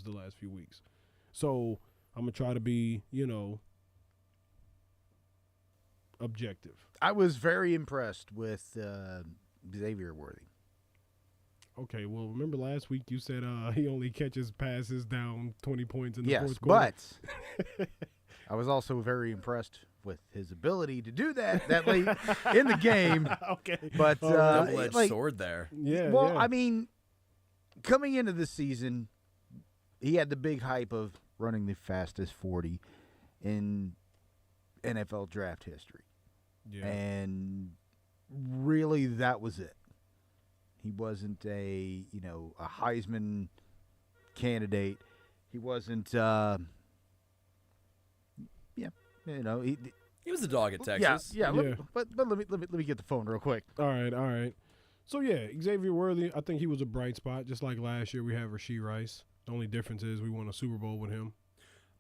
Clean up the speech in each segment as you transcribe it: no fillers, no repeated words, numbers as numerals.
the last few weeks. So I'm going to try to be, objective. I was very impressed with Xavier Worthy. Okay, well, remember last week you said he only catches passes down 20 points in the fourth quarter? But I was also very impressed with his ability to do that late in the game. Okay. But double-edged sword there. Yeah. Well, yeah. I mean, coming into the season, he had the big hype of running the fastest 40 in NFL draft history. Yeah. And really that was it. He wasn't a Heisman candidate. He wasn't He was a dog at Texas. Yeah. But let me get the phone real quick. All right. So, yeah, Xavier Worthy, I think he was a bright spot. Just like last year we have Rashee Rice. The only difference is we won a Super Bowl with him.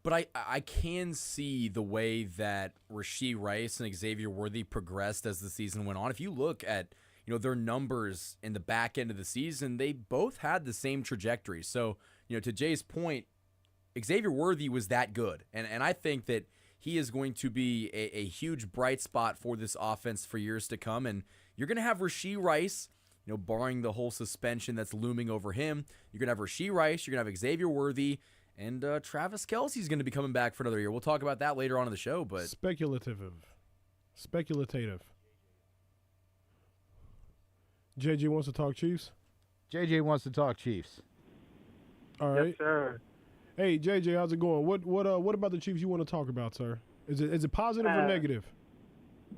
But I can see the way that Rashee Rice and Xavier Worthy progressed as the season went on. If you look at their numbers in the back end of the season, they both had the same trajectory. So, to Jay's point, Xavier Worthy was that good. And I think that he is going to be a huge bright spot for this offense for years to come. And you're going to have Rashee Rice, barring the whole suspension that's looming over him. You're going to have Rashee Rice. You're going to have Xavier Worthy. And Travis Kelce's going to be coming back for another year. We'll talk about that later on in the show. But Speculative. JJ wants to talk Chiefs? JJ wants to talk Chiefs. All right. Yes, sir. Hey, JJ, how's it going? What about the Chiefs you want to talk about, sir? Is it positive or negative?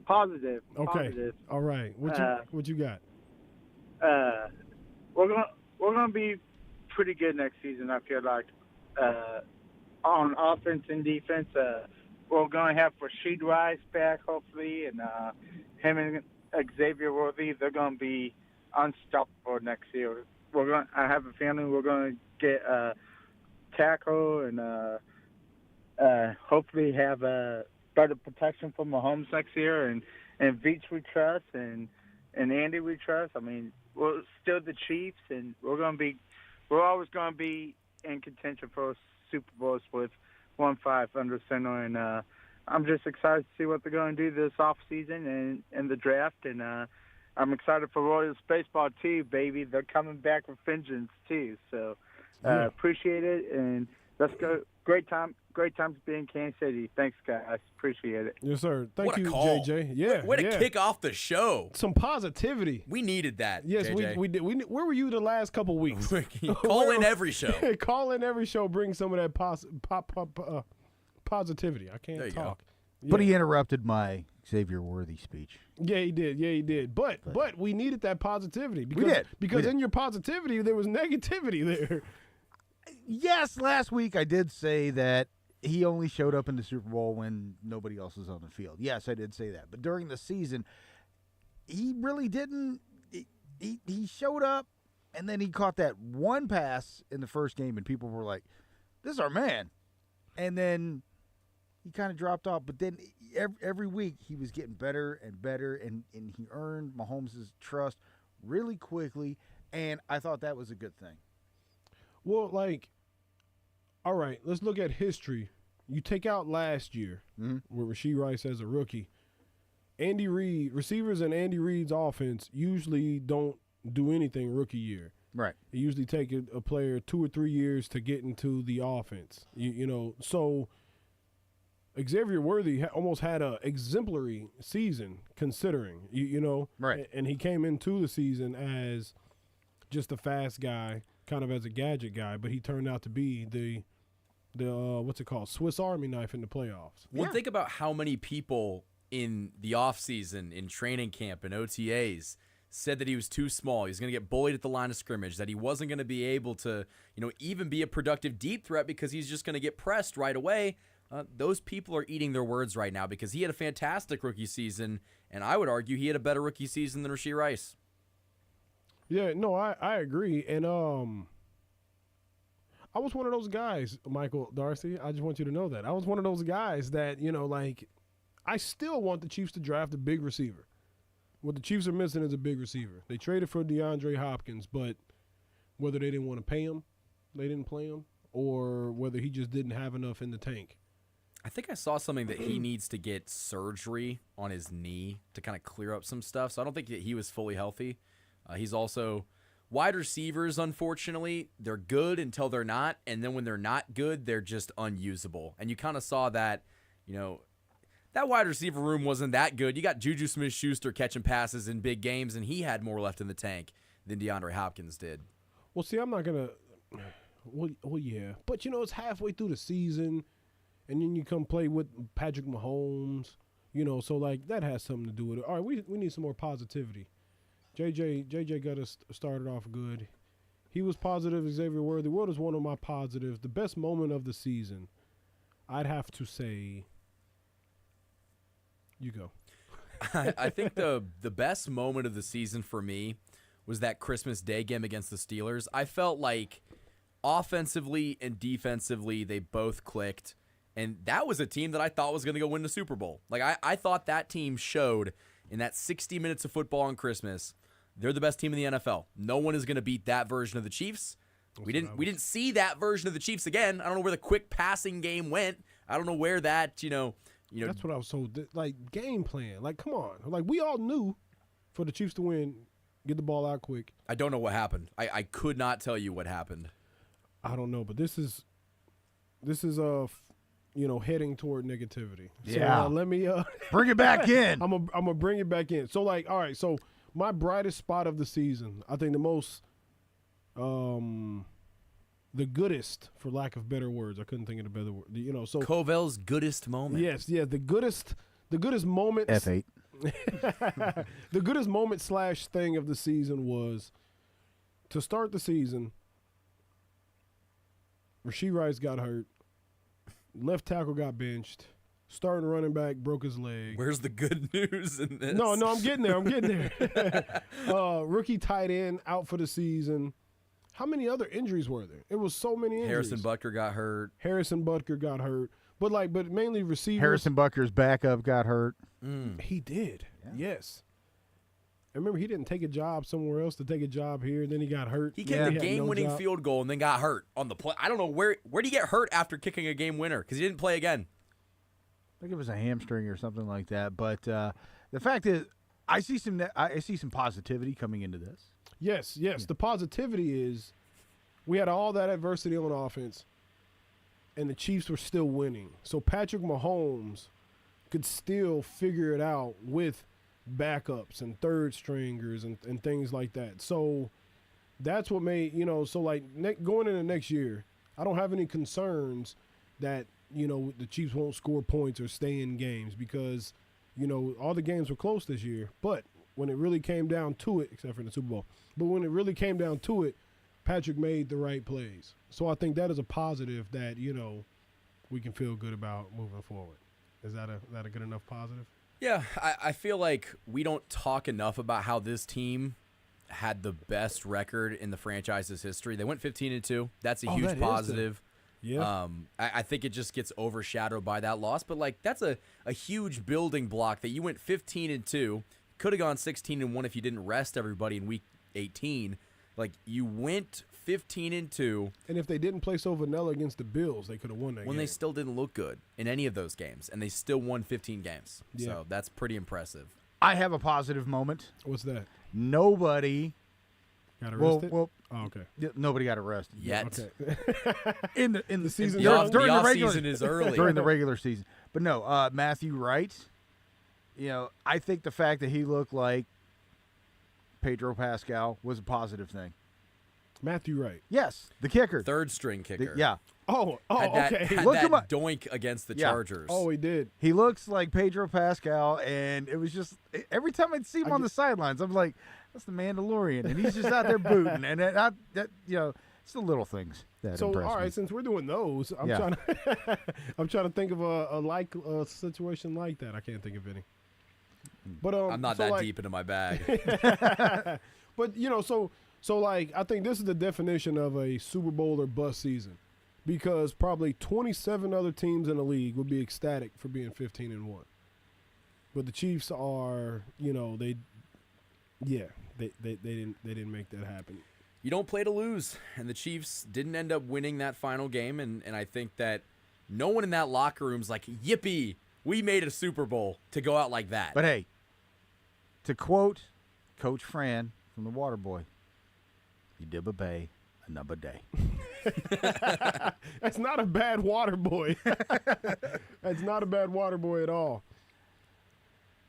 Positive. Okay. Positive. All right. What you got? We're gonna be pretty good next season. I feel like on offense and defense. We're gonna have Rashee Rice back hopefully, and him and Xavier Worthy. They're gonna be unstoppable next year. I have a feeling we're gonna get tackle and hopefully have better protection from Mahomes next year. And Veach we trust, and Andy we trust. I mean, we're still the Chiefs, and we're always gonna be in contention for Super Bowls with 1-5 under center. And I'm just excited to see what they're going to do this offseason and the draft. And I'm excited for Royals baseball too, baby. They're coming back with vengeance too. So appreciate it, and let's go. Great times being in Kansas City. Thanks, guys. Appreciate it. Yes, sir. Thank What a you, call. JJ. Yeah. way to kick off the show. Some positivity. We needed that. Yes, JJ. we did. Where were you the last couple weeks? Call in every show. Call in every show. Bring some of that positivity. I There can't you talk. But he interrupted my Xavier Worthy speech. Yeah, he did. But we needed that positivity because We did. in your positivity there was negativity there. Yes, last week I did say that he only showed up in the Super Bowl when nobody else was on the field. Yes, I did say that. But during the season, he really didn't. He showed up, and then he caught that one pass in the first game, and people were like, "This is our man." And then he kind of dropped off. But then every week he was getting better and better, and he earned Mahomes' trust really quickly, and I thought that was a good thing. Well, all right, let's look at history. You take out last year with Rashee Rice as a rookie. Andy Reid, receivers in Andy Reid's offense usually don't do anything rookie year. Right. It usually take a player 2 or 3 years to get into the offense. So Xavier Worthy almost had an exemplary season considering, Right. And he came into the season as just a fast guy, kind of as a gadget guy, but he turned out to be the what's it called, Swiss Army knife in the playoffs. Well, think about how many people in the offseason, in training camp and OTAs said that he was too small. He was going to get bullied at the line of scrimmage, that he wasn't going to be able to, even be a productive deep threat because he's just going to get pressed right away. Those people are eating their words right now because he had a fantastic rookie season, and I would argue he had a better rookie season than Rashee Rice. Yeah, no, I agree. And I was one of those guys, Michael D'Arcy. I just want you to know that. I was one of those guys that, I still want the Chiefs to draft a big receiver. What the Chiefs are missing is a big receiver. They traded for DeAndre Hopkins, but whether they didn't want to pay him, they didn't play him, or whether he just didn't have enough in the tank. I think I saw something that he needs to get surgery on his knee to kind of clear up some stuff. So I don't think that he was fully healthy. He's also wide receivers, unfortunately, they're good until they're not. And then when they're not good, they're just unusable. And you kind of saw that, that wide receiver room wasn't that good. You got Juju Smith-Schuster catching passes in big games, and he had more left in the tank than DeAndre Hopkins did. Well, see, I'm not going to – well, yeah. But, it's halfway through the season, and then you come play with Patrick Mahomes, so, like, that has something to do with it. All right, we need some more positivity. JJ got us started off good. He was positive. Xavier Worthy. What is one of my positives? The best moment of the season, I'd have to say – you go. I think the best moment of the season for me was that Christmas Day game against the Steelers. I felt like offensively and defensively they both clicked, and that was a team that I thought was going to go win the Super Bowl. Like I thought that team showed in that 60 minutes of football on Christmas, they're the best team in the NFL. No one is going to beat that version of the Chiefs. We didn't see that version of the Chiefs again. I don't know where the quick passing game went. I don't know where that, That's what I was told. Like, game plan. Like, come on. Like, we all knew for the Chiefs to win, get the ball out quick. I don't know what happened. I could not tell you what happened. I don't know, but this is heading toward negativity. Yeah. So, let me bring it back in. I'm gonna bring it back in. So, like, all right. So, my brightest spot of the season, I think the most, the goodest, for lack of better words. I couldn't think of a better word. So Covell's goodest moment. Yes, the goodest moment. F8. The goodest moment / thing of the season was to start the season. Rashee Rice got hurt. Left tackle got benched. Starting running back broke his leg. Where's the good news in this? No, I'm getting there. Rookie tight end out for the season. How many other injuries were there? It was so many injuries. Harrison Butker got hurt. But mainly receivers. Harrison Butker's backup got hurt. He did. Yeah. Yes. I remember he didn't take a job somewhere else to take a job here, and then he got hurt. He kicked a game-winning field goal and then got hurt on the play. I don't know where did he get hurt after kicking a game winner because he didn't play again. I think it was a hamstring or something like that. But the fact is, I see some positivity coming into this. Yes. Yeah. The positivity is we had all that adversity on offense, and the Chiefs were still winning. So Patrick Mahomes could still figure it out with backups and third stringers and things like that. So that's what made, going into next year, I don't have any concerns that, the Chiefs won't score points or stay in games because, all the games were close this year. But when it really came down to it, except for the Super Bowl, but when it really came down to it, Patrick made the right plays. So I think that is a positive that, we can feel good about moving forward. Is that a good enough positive? Yeah, I feel like we don't talk enough about how this team had the best record in the franchise's history. They went 15-2. That's a huge positive. Yeah. I think it just gets overshadowed by that loss, but that's a huge building block that you went 15-2. Could have gone 16-1 if you didn't rest everybody in week 18. Like, you went 15-2. And if they didn't play so vanilla against the Bills, they could have won that game. When they still didn't look good in any of those games, and they still won 15 games. Yeah. So that's pretty impressive. I have a positive moment. What's that? Nobody got arrested. Oh, okay. Nobody got arrested Yet. Okay. in the season. During the regular season is early. During the regular season. But no, Matthew Wright, I think the fact that he looked like Pedro Pascal was a positive thing. Matthew Wright. Yes, the kicker. Third string kicker. Yeah. Okay. Had Look that him up. doink against the Chargers. Oh, he did. He looks like Pedro Pascal, and it was just every time I'd see him on the sidelines, I'm like, that's the Mandalorian, and he's just out there booting, and it's the little things that So impress all right, me. since we're doing those, I'm trying to think of a situation like that. I can't think of any. But I'm not that deep into my bag. But so I think this is the definition of a Super Bowl or bust season, because probably 27 other teams in the league would be ecstatic for being 15-1, but the Chiefs are, they didn't make that happen. You don't play to lose, and the Chiefs didn't end up winning that final game, and I think that no one in that locker room's like, yippee, we made a Super Bowl to go out like that. But hey, to quote Coach Fran from the Waterboy, you dib a bay, another day. That's not a bad water boy. That's not a bad water boy at all.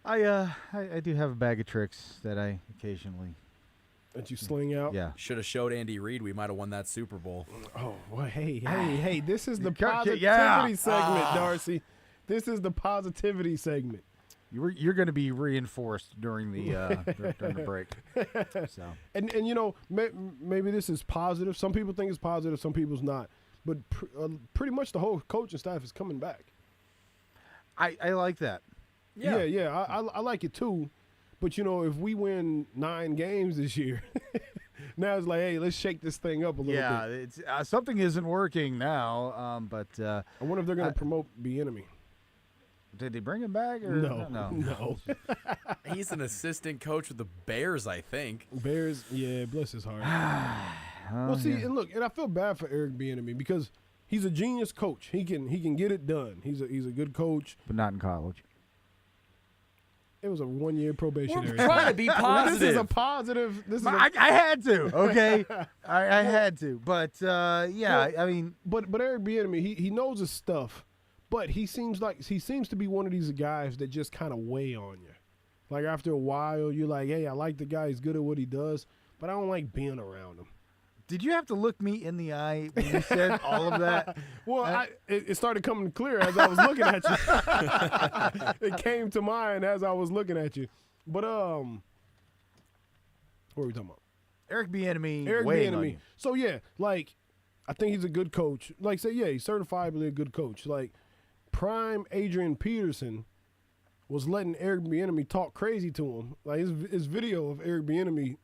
I do have a bag of tricks that I occasionally. That you sling out? Yeah. Should have showed Andy Reid. We might have won that Super Bowl. Oh, well, hey. This is the Yeah. positivity segment, D'Arcy. This is the positivity segment. You're going to be reinforced during the during the break. So. And you know, maybe this is positive. Some people think it's positive. Some people's not. But pretty much the whole coaching staff is coming back. I like that. Yeah. I like it too. But, you know, if we win 9 games this year, now it's like, hey, let's shake this thing up a little bit. Yeah, it's something isn't working now. But I wonder if they're going to promote Bieniemy. Did they bring him back? Or? No. He's an assistant coach with the Bears, I think. Bears, yeah, bless his heart. Well, see, and look, and I feel bad for Eric Bieniemy because he's a genius coach. He can get it done. He's a good coach. But not in college. It was a 1-year probationary. We're trying to be positive. This is a positive. This is I had to. Okay, I had to. But yeah, I mean, but Eric Bieniemy, he knows his stuff, but he seems to be one of these guys that just kind of weigh on you. Like after a while, you're like, hey, I like the guy. He's good at what he does, but I don't like being around him. did you have to look me in the eye when you said all of that? Well, it started coming clear as I was looking at you. It came to mind as I was looking at you. But what are we talking about? Eric Bieniemy. Eric weighing on Bieniemy. you. So yeah, like I think he's a good coach. Like say yeah, he's certifiably a good coach. Like prime Adrian Peterson was letting Eric Bieniemy talk crazy to him. Like his video of Eric Bieniemy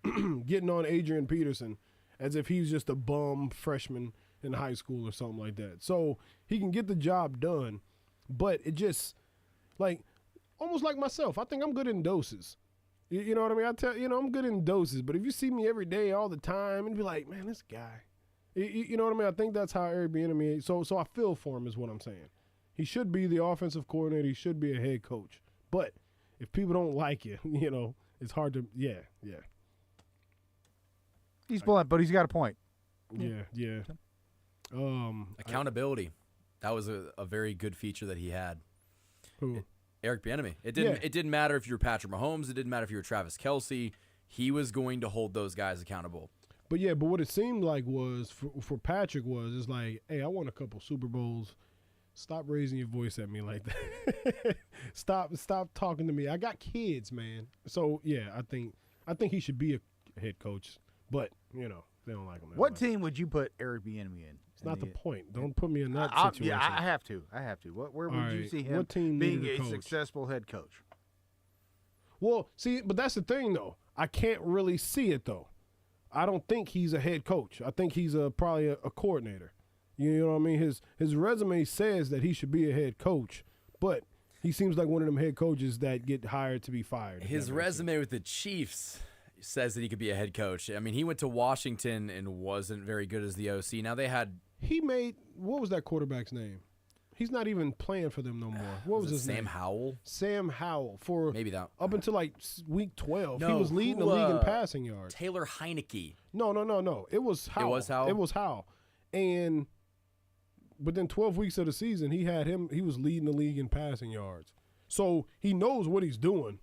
getting on Adrian Peterson as if he's just a bum freshman in high school or something like that. So he can get the job done, but it just like almost like myself. I think I'm good in doses. You know what I mean? I'm good in doses. But if you see me every day, all the time, and be like, man, this guy. You know what I mean? I think that's how Eric Bieniemy is. So I feel for him is what I'm saying. He should be the offensive coordinator. He should be a head coach. But if people don't like you, it's hard to, yeah. He's blunt, but he's got a point. Yeah. Accountability. That was a very good feature that he had. Who? Eric Bieniemy. It didn't matter if you were Patrick Mahomes. It didn't matter if you were Travis Kelce. He was going to hold those guys accountable. But what it seemed like was for Patrick it's like, hey, I won a couple Super Bowls. Stop raising your voice at me like that. Stop talking to me. I got kids, man. So yeah, I think he should be a head coach. But they don't like him. What team would you put Eric Bieniemy in? It's not the point. Don't put me in that situation. Yeah, I have to. Where would you see him being a successful head coach? Well, see, but that's the thing, though. I can't really see it, though. I don't think he's a head coach. I think he's probably a coordinator. You know what I mean? His resume says that he should be a head coach, but he seems like one of them head coaches that get hired to be fired. His resume with the Chiefs says that he could be a head coach. I mean, he went to Washington and wasn't very good as the OC. Now what was that quarterback's name? He's not even playing for them no more. What was his name? Sam Howell? Sam Howell. For maybe that. Up until like week 12. No, he was leading the league in passing yards. Taylor Heineke. No. It was Howell. It was Howell. And within 12 weeks of the season, he was leading the league in passing yards. So he knows what he's doing.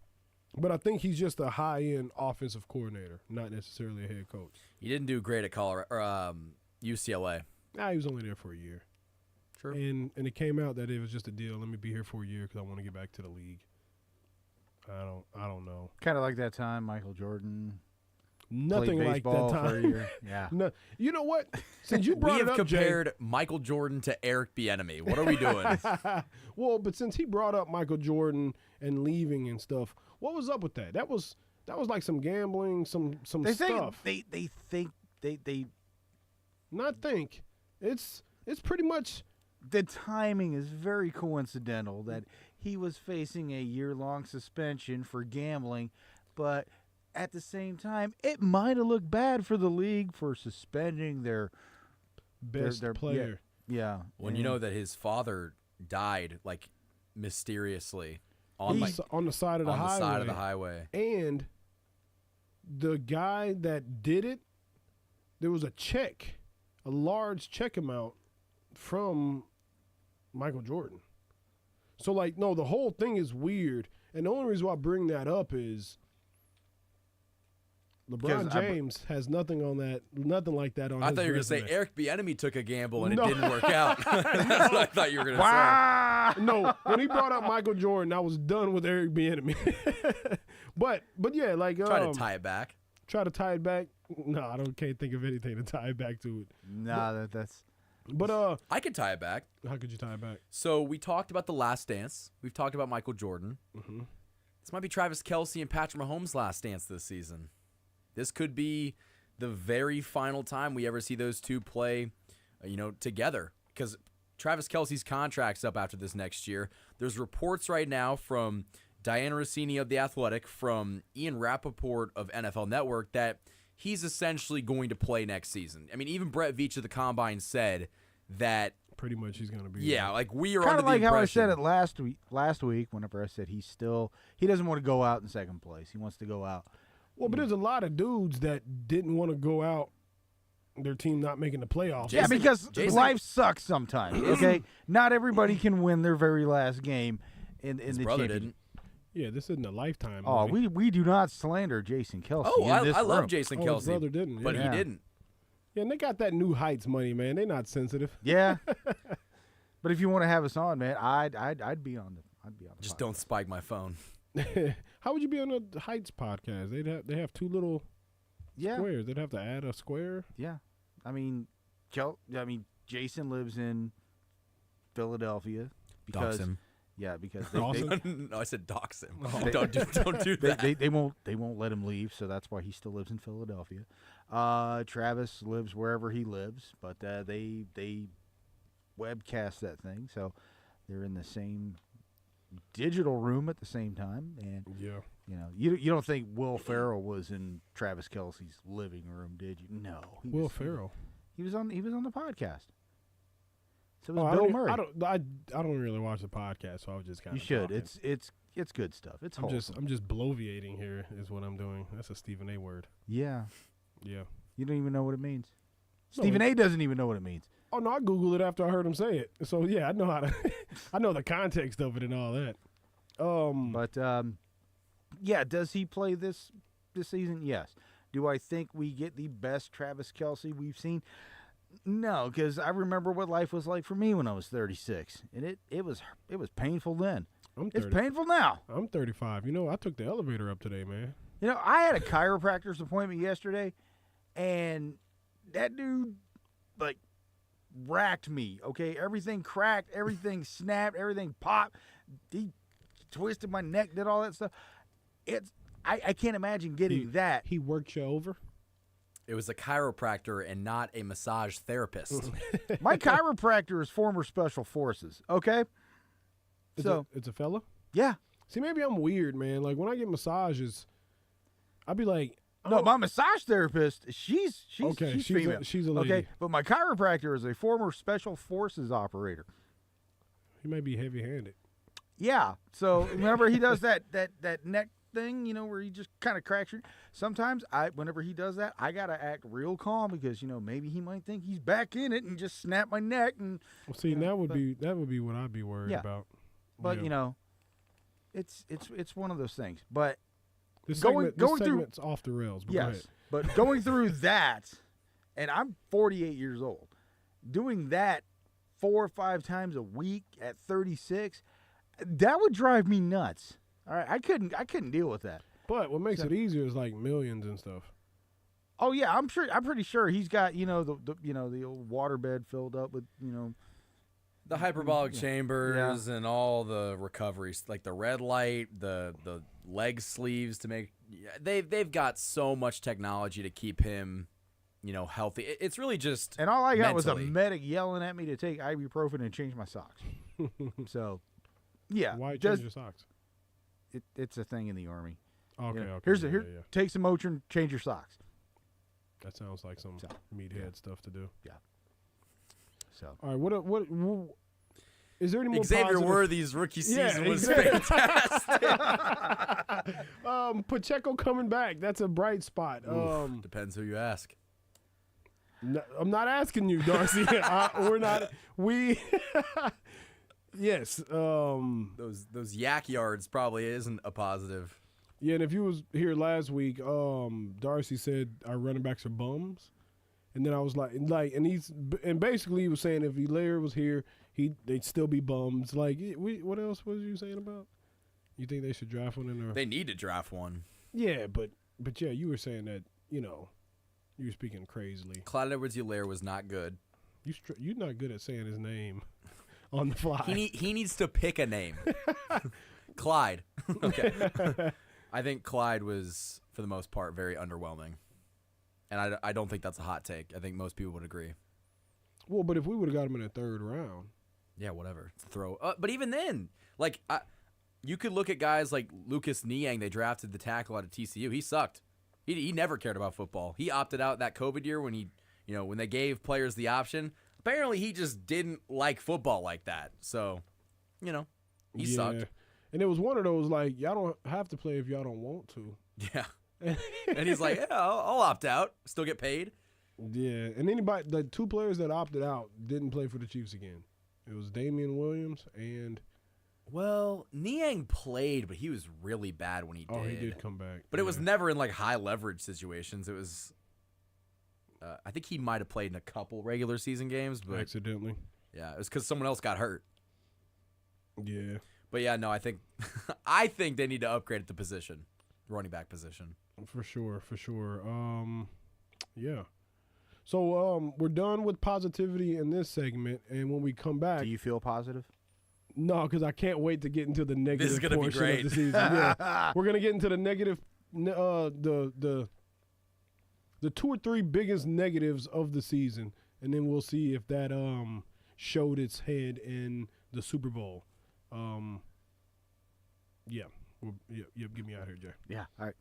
But I think he's just a high-end offensive coordinator, not necessarily a head coach. He didn't do great at UCLA. Nah, he was only there for a year. True. And it came out that it was just a deal. Let me be here for a year because I want to get back to the league. I don't know. Kind of like that time Michael Jordan. Nothing played like that baseball time. for a year. Yeah. No, you know what? Since you brought we it have up, compared Michael Jordan to Eric Bieniemy. What are we doing? Well, but since he brought up Michael Jordan and leaving and stuff, what was up with that? That was like some gambling, some stuff. They think they not think. It's pretty much the timing is very coincidental that he was facing a year-long suspension for gambling, but at the same time, it might have looked bad for the league for suspending their Best their player. Yeah. When you know that his father died like mysteriously on He's on the side of the on highway. the side of the highway. And the guy that did it, there was a check, a large check amount from Michael Jordan. So, like, no, the whole thing is weird. And the only reason why I bring that up is LeBron James has nothing like that on I his thought you were going to say resume. Eric Bieniemy took a gamble and No. it didn't work out. That's what I thought you were going to say. No, when he brought up Michael Jordan, I was done with Eric Bieniemy. but yeah, like Try to tie it back. Try to tie it back. No, can't think of anything to tie it back to it. Nah, that's. But I could tie it back. how could you tie it back? So we talked about The Last Dance. We've talked about Michael Jordan. Mm-hmm. This might be Travis Kelce and Patrick Mahomes' last dance this season. This could be the very final time we ever see those two play, together. Because Travis Kelce's contract's up after this next year. There's reports right now from Diana Rossini of The Athletic, from Ian Rappaport of NFL Network, that he's essentially going to play next season. I mean, even Brett Veach of the Combine said that. Pretty much he's going to be. Yeah, like we are Kind under of the like how I impression. said it last week whenever I said he doesn't want to go out in second place. He wants to go out. Well, but there's a lot of dudes that didn't want to go out, their team not making the playoffs. Yeah, Jason- because Jason- life sucks sometimes. Okay, not everybody can win their very last game in His the brother championship. didn't. Yeah, this isn't a lifetime. Oh, movie. we do not slander Jason Kelce. Oh, in this I love room. Jason His Kelce, brother didn't. but Yeah. he didn't. Yeah, and they got that New Heights money, man. They're not sensitive. Yeah, but if you want to have us on, man, I'd be on the Just podcast. don't spike my phone. How would you be on the Heights podcast? They have two little Yeah, squares. They'd have to add a square. yeah. I mean, Jason lives in Philadelphia because Dox him. yeah, because Dawson? No, I said dox him. Oh. Don't do that. they won't let him leave, so that's why he still lives in Philadelphia. Travis lives wherever he lives, but they webcast that thing, so they're in the same digital room at the same time. And Yeah. you don't think Will Ferrell was in Travis Kelce's living room, did you? No, Will Ferrell. He was on the podcast. So it Oh, was Bill Murray. I don't really watch the podcast, so I was just kind You of. should. Talking. It's good stuff. It's I'm wholesome. just bloviating here is what I'm doing. That's a Stephen A. word. Yeah. Yeah. You don't even know what it means. No, Stephen A. doesn't even know what it means. Oh no, I googled it after I heard him say it. So yeah, I know how to. I know the context of it and all that. But yeah, does he play this season? Yes. Do I think we get the best Travis Kelce we've seen? No, because I remember what life was like for me when I was 36, and it was painful then. I'm It's 30. painful now. I'm 35. You know, I took the elevator up today, man. I had a chiropractor's appointment yesterday, and that dude like racked me. Okay, everything cracked, everything snapped, everything popped. He twisted my neck, did all that stuff. I can't imagine getting that. He worked you over. It was a chiropractor and not a massage therapist. My chiropractor is former special forces. Okay, It's a fella. yeah. See, maybe I'm weird, man. Like when I get massages, I'd be like, No, oh, my massage therapist, she's okay, she's female. she's a lady. Okay, but my chiropractor is a former special forces operator. He might be heavy-handed. Yeah. So remember he does that neck thing, where he just kind of cracks your. Sometimes whenever he does that, I gotta act real calm because maybe he might think he's back in it and just snap my neck and. Well, see, that would be what I'd be worried Yeah. about. But Yeah. it's one of those things. But This going through- segment's off the rails. But go ahead. yes, but going through that, and I'm 48 years old, doing that 4 or 5 times a week at 36, that would drive me nuts. All right, I couldn't deal with that. But what makes it easier is like millions and stuff. Oh yeah, I'm pretty sure he's got the old waterbed filled up with The hyperbolic chambers and all the recoveries, like the red light, the leg sleeves to make. They've got so much technology to keep him, healthy. It's really just. and all I got was a mentally. medic yelling at me to take ibuprofen and change my socks. So, yeah, Why does- change your socks? it's a thing in the Army. Okay, You know, okay. Here, take some Motrin, change your socks. That sounds like some meathead stuff to do. Yeah. So. All right, what is there any more Xavier positive? Worthy's rookie season was exactly. fantastic. Pacheco coming back. That's a bright spot. Depends who you ask. I'm not asking you, D'Arcy. We're not. We. Yes. Those yak yards probably isn't a positive. Yeah, and if you was here last week, D'Arcy said our running backs are bums, and then I was like, and basically he was saying if Hilaire was here, they'd still be bums. Like, what else was you saying about? You think they should draft one in there? They need to draft one. Yeah, but yeah, you were saying that you were speaking crazily. Clyde Edwards-Hilaire was not good. You're not good at saying his name on the fly. He needs to pick a name. Clyde. Okay. I think Clyde was, for the most part, very underwhelming. And I don't think that's a hot take. I think most people would agree. Well, but if we would have got him in the third round. Yeah, whatever. Throw. But even then, like, you could look at guys like Lucas Niang. They drafted the tackle out of TCU. He sucked. He never cared about football. He opted out that COVID year when when they gave players the option. Apparently, he just didn't like football like that. So, he sucked. And it was one of those, like, y'all don't have to play if y'all don't want to. Yeah. And he's like, yeah, I'll opt out. Still get paid. Yeah. And the two players that opted out didn't play for the Chiefs again. It was Damian Williams and... Well, Niang played, but he was really bad when he did. Oh, he did come back. But it was never in, like, high leverage situations. It was... I think he might have played in a couple regular season games. But accidentally. Yeah, it was because someone else got hurt. Yeah. But yeah, no, I think they need to upgrade at the position, running back position. For sure. Yeah. So we're done with positivity in this segment, and when we come back, do you feel positive? No, because I can't wait to get into the negative portion of the season. Yeah, we're gonna get into the negative, the 2 or 3 biggest negatives of the season, and then we'll see if that showed its head in the Super Bowl. Yeah. Get me out of here, Jay. Yeah. All right.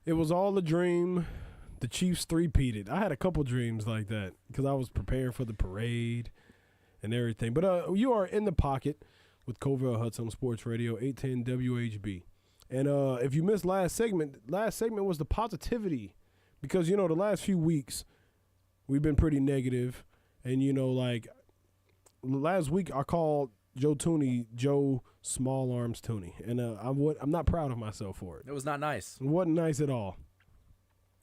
It was all a dream. The Chiefs three-peated. I had a couple dreams like that because I was preparing for the parade and everything. But you are in the pocket with Covell Hudson Sports Radio 810 WHB. And if you missed last segment was the positivity because, the last few weeks we've been pretty negative. And, like last week I called Joe Tooney, Joe Small Arms Tooney. And I'm not proud of myself for it. It was not nice. It wasn't nice at all.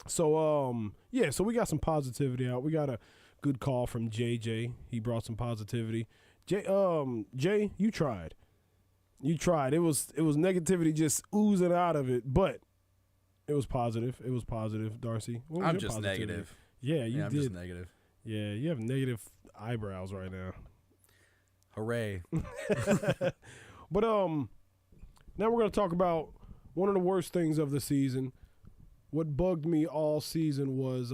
So, so we got some positivity out. We got a good call from JJ. He brought some positivity. Jay, you tried. You tried. It was negativity just oozing out of it, but it was positive. It was positive, D'Arcy. What was I'm your just positivity? negative. Yeah, you I'm did. just negative. Yeah, you have negative eyebrows right now. Hooray. But now we're going to talk about one of the worst things of the season. What bugged me all season was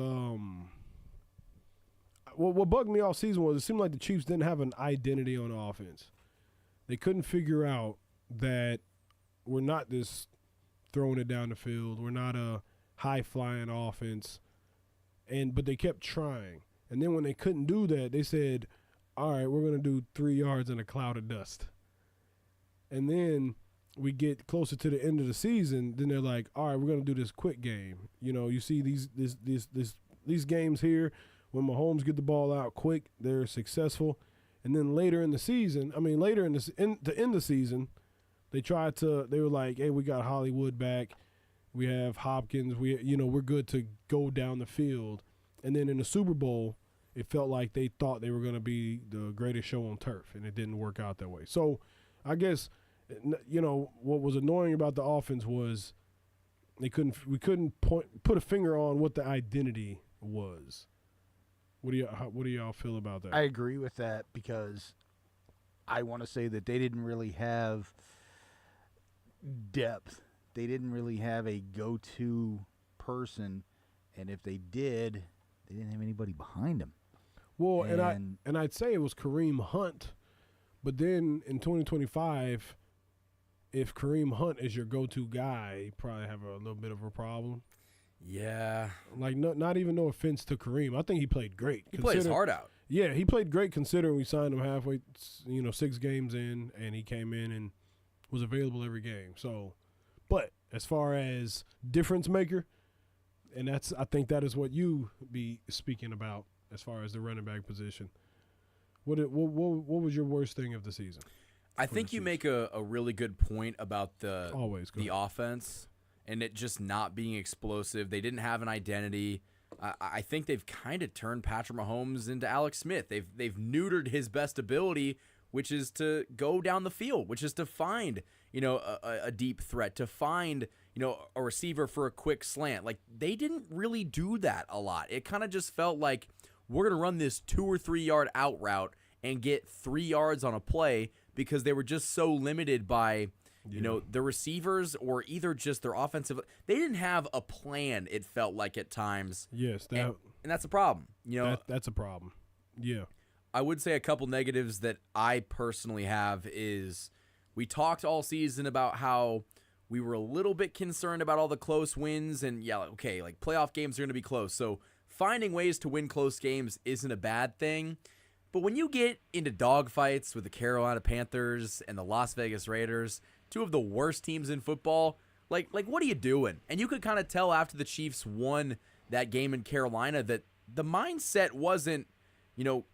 what bugged me all season was it seemed like the Chiefs didn't have an identity on offense. They couldn't figure out that we're not just throwing it down the field. We're not a high-flying offense. But they kept trying. And then when they couldn't do that, they said, all right, we're going to do 3 yards in a cloud of dust. And then we get closer to the end of the season, then they're like, all right, we're going to do this quick game. You know, you see these games here, when Mahomes get the ball out quick, they're successful. And then later in the season, to end the season, they were like, hey, we got Hollywood back. We have Hopkins. We're good to go down the field. And then in the Super Bowl, it felt like they thought they were going to be the greatest show on turf, and it didn't work out that way. So I guess, what was annoying about the offense was we couldn't put a finger on what the identity was. What do y'all feel about that? I agree with that because I want to say that they didn't really have depth. They didn't really have a go-to person, and if they did, they didn't have anybody behind them. Well, and I'd say it was Kareem Hunt, but then in 2025, if Kareem Hunt is your go-to guy, you probably have a little bit of a problem. Yeah. Like, not even no offense to Kareem. I think he played great. He played his heart out. Yeah, he played great considering we signed him halfway, 6 games in, and he came in and was available every game. So, but as far as difference maker, and I think that is what you be speaking about as far as the running back position. What was your worst thing of the season? I think you make a really good point about the offense and it just not being explosive. They didn't have an identity. I think they've kind of turned Patrick Mahomes into Alex Smith. They've neutered his best ability, which is to go down the field, which is to find a deep threat, to find a receiver for a quick slant. Like, they didn't really do that a lot. It kind of just felt like we're gonna run this 2 or 3 yard out route and get 3 yards on a play because they were just so limited by the receivers or either just their offensive. They didn't have a plan, it felt like at times. Yes, and that's a problem. That's a problem. Yeah. I would say a couple negatives that I personally have is we talked all season about how we were a little bit concerned about all the close wins and like playoff games are going to be close. So finding ways to win close games isn't a bad thing. But when you get into dogfights with the Carolina Panthers and the Las Vegas Raiders, two of the worst teams in football, like what are you doing? And you could kind of tell after the Chiefs won that game in Carolina that the mindset wasn't,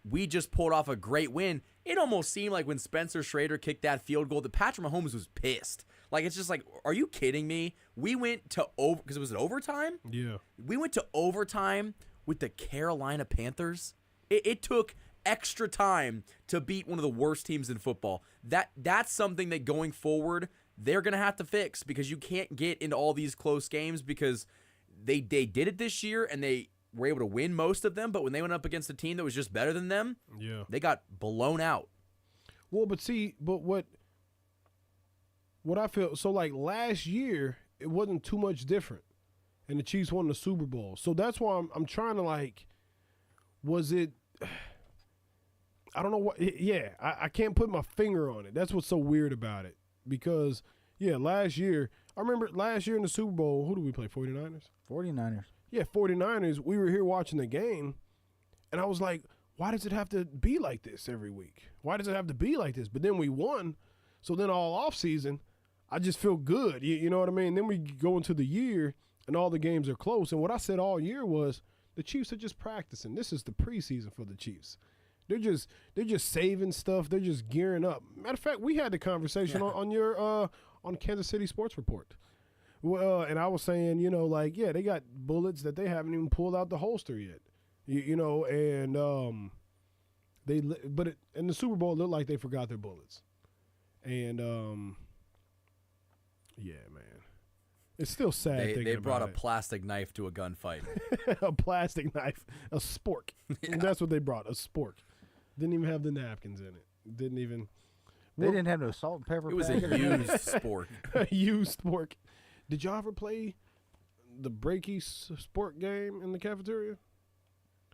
we just pulled off a great win. It almost seemed like when Spencer Schrader kicked that field goal that Patrick Mahomes was pissed. Like, it's just like, are you kidding me? We went to because it was an overtime? Yeah. We went to overtime with the Carolina Panthers. It took extra time to beat one of the worst teams in football. That's something that going forward they're going to have to fix because you can't get into all these close games because they did it this year and they were able to win most of them, but when they went up against a team that was just better than them, they got blown out. Well, but what I feel, so like last year, it wasn't too much different, and the Chiefs won the Super Bowl. So that's why I'm trying to was it, I don't know what, I can't put my finger on it. That's what's so weird about it because, last year, I remember last year in the Super Bowl, who did we play, 49ers? 49ers. Yeah, 49ers, we were here watching the game, and I was like, why does it have to be like this every week? Why does it have to be like this? But then we won, so then all offseason, I just feel good. You know what I mean? Then we go into the year, and all the games are close. And what I said all year was the Chiefs are just practicing. This is the preseason for the Chiefs. They're just saving stuff. They're just gearing up. Matter of fact, we had the conversation on your on Kansas City Sports Report. Well, and I was saying, they got bullets that they haven't even pulled out the holster yet. And in the Super Bowl, it looked like they forgot their bullets. And yeah, man, it's still sad. They brought a it. plastic knife to a gunfight. A plastic knife, a spork. Yeah. That's what they brought, a spork. Didn't even have the napkins in it. Didn't even. They didn't have no salt and pepper. It was a packet? used sport. A used spork. Did y'all ever play the breaky sport game in the cafeteria?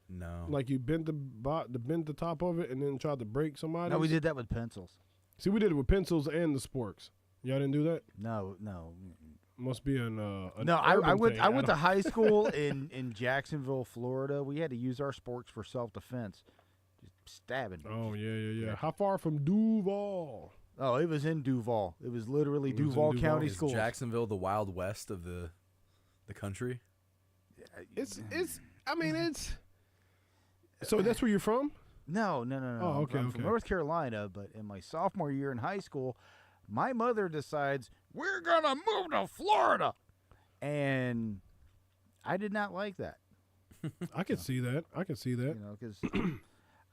No. Like you bent the top of it and then tried to break somebody. No, we did that with pencils. See, we did it with pencils and the sporks. Y'all didn't do that? No. Must be an No, I urban went. thing. I went to don't- high school in Jacksonville, Florida. We had to use our sporks for self-defense, just stabbing. Oh yeah. How far from Duval? Oh, it was in Duval. It was literally It was in Duval Duval. County Is Schools. Jacksonville the Wild West of the country? It's. I mean, it's. So that's where you're from? No. Oh, okay, I'm from okay. North Carolina, but in my sophomore year in high school, my mother decides we're gonna move to Florida, and I did not like that. I can see that. You know, because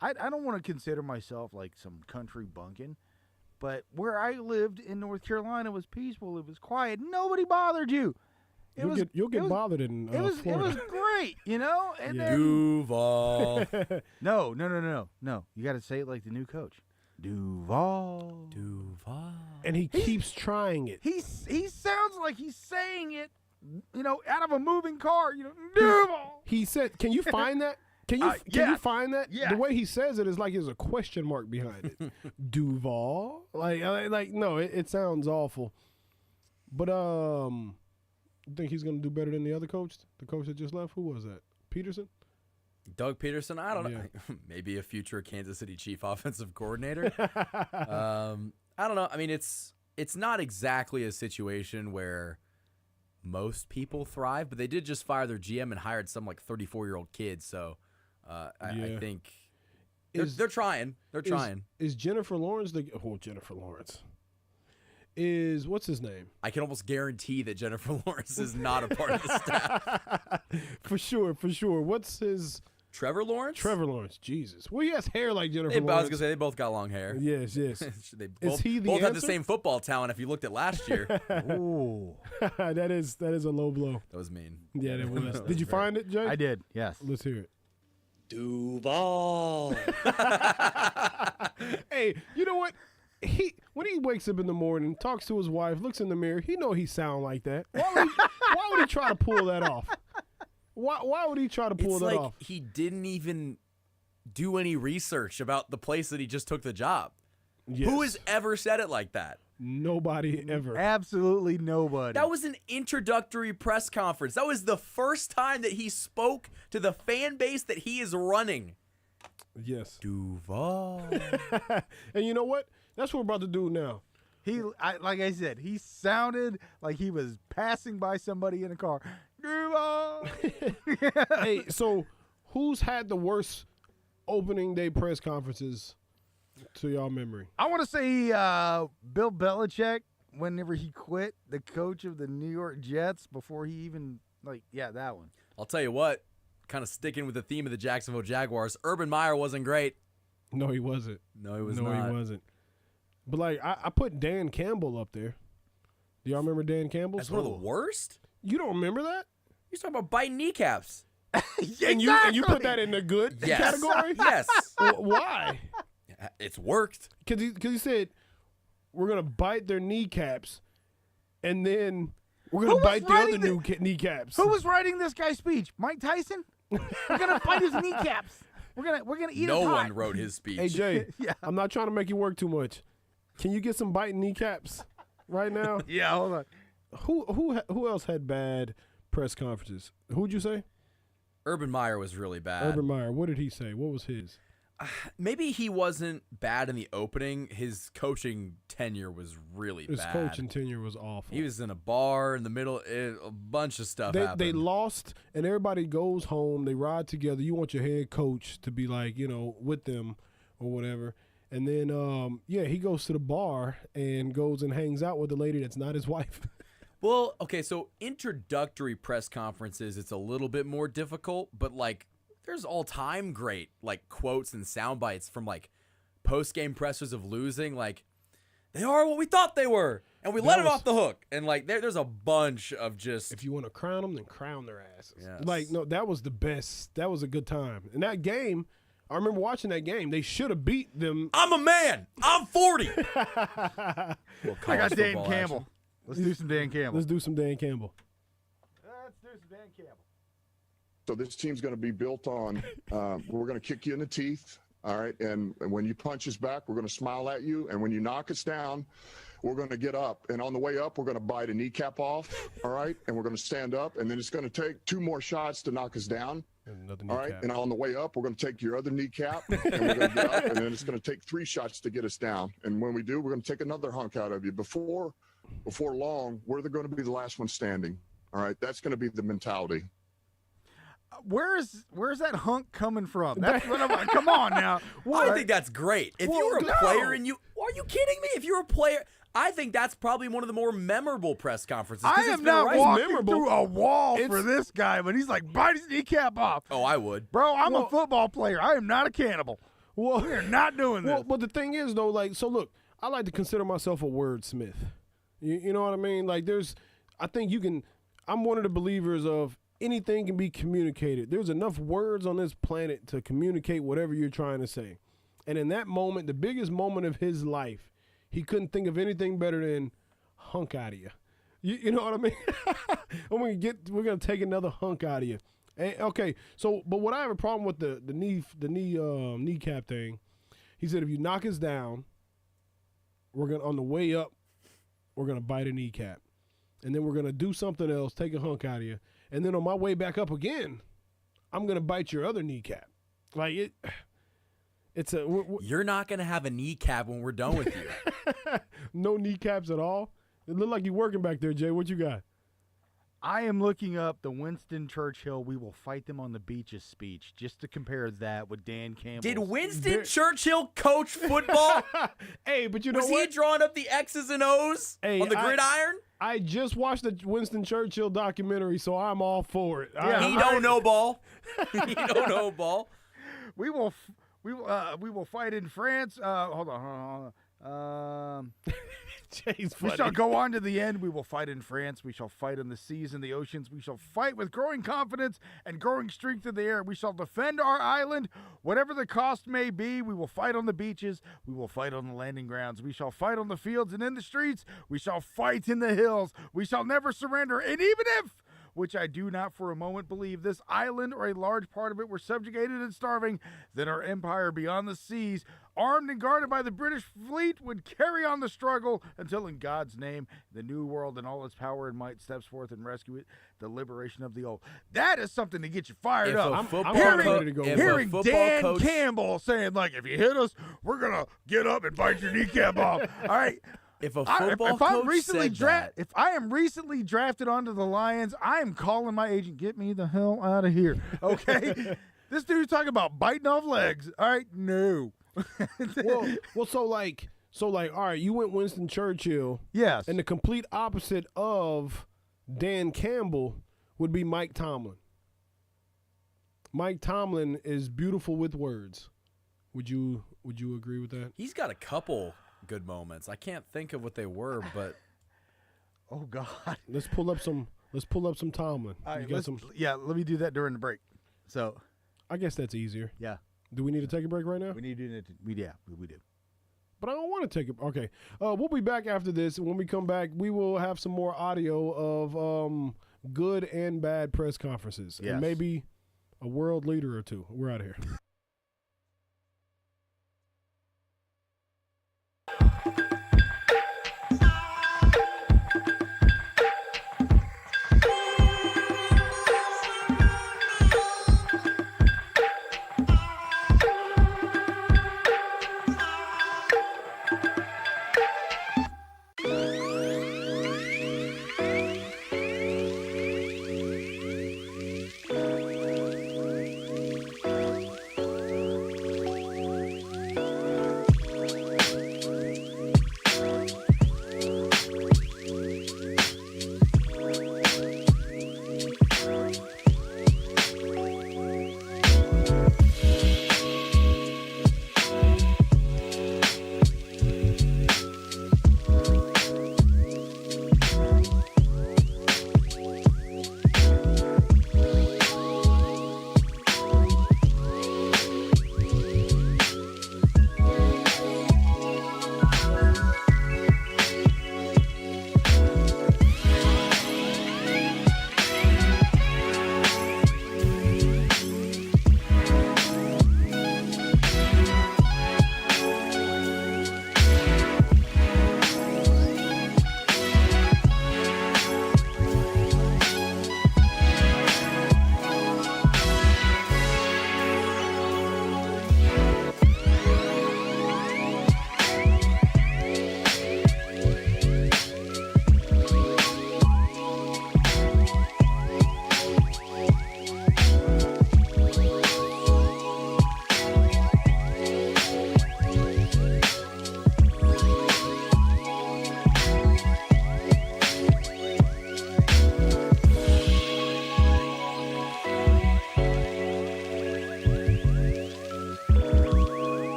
I don't want to consider myself like some country bunkin', but where I lived in North Carolina was peaceful. It was quiet. Nobody bothered you. You'll get bothered in It was Florida. great, you know. And Yeah. then Duval. no. You got to say it like the new coach, Duval. Duval. And he keeps trying it. He sounds like he's saying it, you know, out of a moving car. You know, Duval. He said, "Can you find that? Can you yeah. find that? Yeah. The way he says it is like there's a question mark behind it. Duval, like no, it sounds awful. But you think he's gonna do better than the other coach? The coach that just left? Who was that? Peterson? Doug Peterson, I don't know. Yeah. Maybe a future Kansas City Chief offensive coordinator. I don't know. I mean, it's not exactly a situation where most people thrive, but they did just fire their GM and hired some like 34-year-old kid. So I think they're trying. They're trying. Is Jennifer Lawrence Jennifer Lawrence. Is what's his name? I can almost guarantee that Jennifer Lawrence is not a part of the staff. For sure. What's his? Trevor Lawrence? Trevor Lawrence. Jesus. Well, he has hair like Jennifer I was Lawrence. going to say, they both got long hair. Yes. They both, he the both had the answer? same football talent if you looked at last year. Ooh, that is a low blow. That was mean. Yeah, that was. That Did you very- find it, Jay? I did. Yes. Let's hear it. Duval. Hey, you know what? When he wakes up in the morning, talks to his wife, looks in the mirror, he know he sound like that. Why would he try to pull that off? Why would he try to pull It's that like off? he didn't even do any research about the place that he just took the job. Yes. Who has ever said it like that? Nobody ever. Absolutely nobody. That was an introductory press conference. That was the first time that he spoke to the fan base that he is running. Yes. Duval. And you know what? That's what we're about to do now. Like I said, he sounded like he was passing by somebody in a car. Duval. Hey, so who's had the worst opening day press conferences to y'all memory? I want to say Bill Belichick, whenever he quit, the coach of the New York Jets, before he even, that one. I'll tell you what, kind of sticking with the theme of the Jacksonville Jaguars, Urban Meyer wasn't great. No, he wasn't. No, he was no, not. he wasn't. But I put Dan Campbell up there. Do y'all remember Dan Campbell? That's one of the worst? You don't remember that? You're talking about biting kneecaps. And you put that in the good Yes. category? Yes. Why? It's worked. Because he said we're gonna bite their kneecaps, and then we're gonna Who was bite the other writing kneecaps. Who was writing this guy's speech? Mike Tyson? We're gonna fight his kneecaps. We're gonna eat No his one hot. wrote his speech. Hey Jay, Yeah. I'm not trying to make you work too much. Can you get some biting kneecaps right now? Yeah, hold on. Who else had bad press conferences? Who'd you say? Urban Meyer was really bad. Urban Meyer. What did he say? What was his? Maybe he wasn't bad in the opening. His coaching tenure was really His bad. coaching tenure was awful. He was in a bar in the middle. A bunch of stuff happened. They lost, and everybody goes home. They ride together. You want your head coach to be like, with them or whatever. And then, he goes to the bar and goes and hangs out with the lady that's not his wife. Well, okay, so introductory press conferences, it's a little bit more difficult, but there's all-time great quotes and sound bites from post-game pressers of losing. they are what we thought they were, and we let them off the hook. And like there's a bunch of just. If you want to crown them, then crown their asses. Yes. Like no, that was the best. That was a good time. And that game, I remember watching that game. They should have beat them. I'm a man. I'm 40. I got Dan Campbell. Let's do some Dan Campbell. Let's do some Dan Campbell. Let's do some Dan Campbell. So this team's going to be built on, we're going to kick you in the teeth, all right? And when you punch us back, we're going to smile at you. And when you knock us down, we're going to get up. And on the way up, we're going to bite a kneecap off, all right? And we're going to stand up. And then it's going to take 2 more shots to knock us down, all right? And on the way up, we're going to take your other kneecap, and we're going to get up. And then it's going to take 3 shots to get us down. And when we do, we're going to take another hunk out of you. Before long, we're going to be the last one standing, all right? That's going to be the mentality. Where's that hunk coming from? That's what I'm. Come on now. I think that's great. If you were a player and are you kidding me? If you're a player, I think that's probably one of the more memorable press conferences. I am not walking through a wall for this guy, but he's like, bite his kneecap off. Oh, I would. Bro, I'm a football player. I am not a cannibal. Well, we are not doing this. Well, but the thing is, though, like, so look, I like to consider myself a wordsmith. You know what I mean? Like, I think I'm one of the believers of anything can be communicated. There's enough words on this planet to communicate whatever you're trying to say. And in that moment, the biggest moment of his life, he couldn't think of anything better than hunk out of you. You know what I mean? We're gonna take another hunk out of you. And, okay, so but what I have a problem with the kneecap thing, he said if you knock us down, on the way up, we're gonna bite a kneecap. And then we're gonna do something else, take a hunk out of you. And then on my way back up again, I'm gonna bite your other kneecap. Like you're not gonna have a kneecap when we're done with you. No kneecaps at all. It look like you're working back there, Jay. What you got? I am looking up the Winston Churchill "We will fight them on the beaches" speech just to compare that with Dan Campbell. Did Winston Churchill coach football? Hey, but you know was he drawing up the X's and O's on the gridiron? I just watched the Winston Churchill documentary, so I'm all for it. Yeah, he don't know ball. He don't know ball. We will fight in France. Hold on. We shall go on to the end. We will fight in France. We shall fight in the seas and the oceans. We shall fight with growing confidence and growing strength in the air. We shall defend our island, whatever the cost may be. We will fight on the beaches. We will fight on the landing grounds. We shall fight on the fields and in the streets. We shall fight in the hills. We shall never surrender. And even if, which I do not for a moment believe, this island or a large part of it were subjugated and starving, then our empire beyond the seas, armed and guarded by the British fleet, would carry on the struggle until in God's name, the new world and all its power and might steps forth and rescue it, the liberation of the old. That is something to get you fired up. I'm hearing ready to go. Dan Campbell saying, like, if you hit us, we're going to get up and bite your kneecap off. All right. If a football coach said that. If I am recently drafted onto the Lions, I am calling my agent, get me the hell out of here, okay? This dude's talking about biting off legs. All right, no. well, so like, all right, you went Winston Churchill. Yes. And the complete opposite of Dan Campbell would be Mike Tomlin. Mike Tomlin is beautiful with words. Would you agree with that? He's got a couple good moments. I can't think of what they were, but oh God. Let's pull up some Tomlin. Right, let me do that during the break. So I guess that's easier. Yeah. Do we need to take a break right now? We need to do we do. But I don't want to take it. Okay. We'll be back after this. When we come back, we will have some more audio of good and bad press conferences. Yes. And maybe a world leader or two. We're out of here.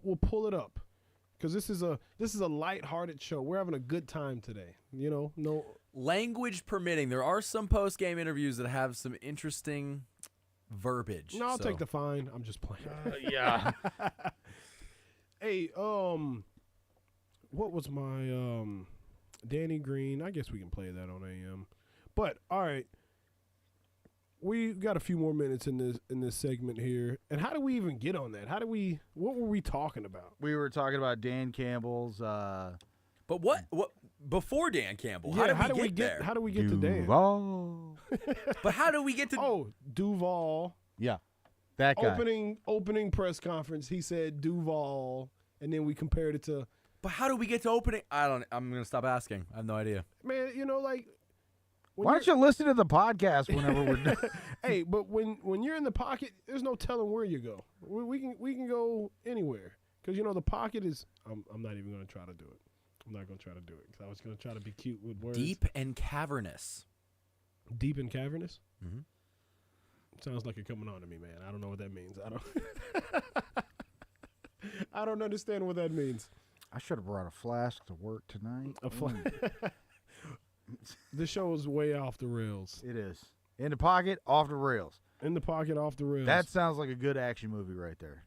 We'll pull it up, because this is a lighthearted show. We're having a good time today. No Language permitting, there are some post-game interviews that have some interesting verbiage. No, I'll take the fine. I'm just playing. Yeah. Hey, what was my Danny Green? I guess we can play that on AM. But all right, we got a few more minutes in this segment here. And how do we even get on that? What were we talking about? We were talking about Dan Campbell's. But what before Dan Campbell? Yeah, how do we get there? How do we get to Dan? Duval. But how do we get to? Oh, Duval. Yeah, that guy. Opening press conference. He said Duval, and then we compared it to. But how do we get to opening? I'm gonna stop asking. I have no idea. Man, like. Why don't you listen to the podcast whenever we're done? Hey, but when you're in the pocket, there's no telling where you go. We can go anywhere, because the pocket is. I'm not even gonna try to do it. I'm not going to try to do it, because I was going to try to be cute with words. Deep and cavernous. Deep and cavernous? Mm-hmm. Sounds like you're coming on to me, man. I don't know what that means. I don't understand what that means. I should have brought a flask to work tonight. The show is way off the rails. It is. In the pocket, off the rails. In the pocket, off the rails. That sounds like a good action movie right there.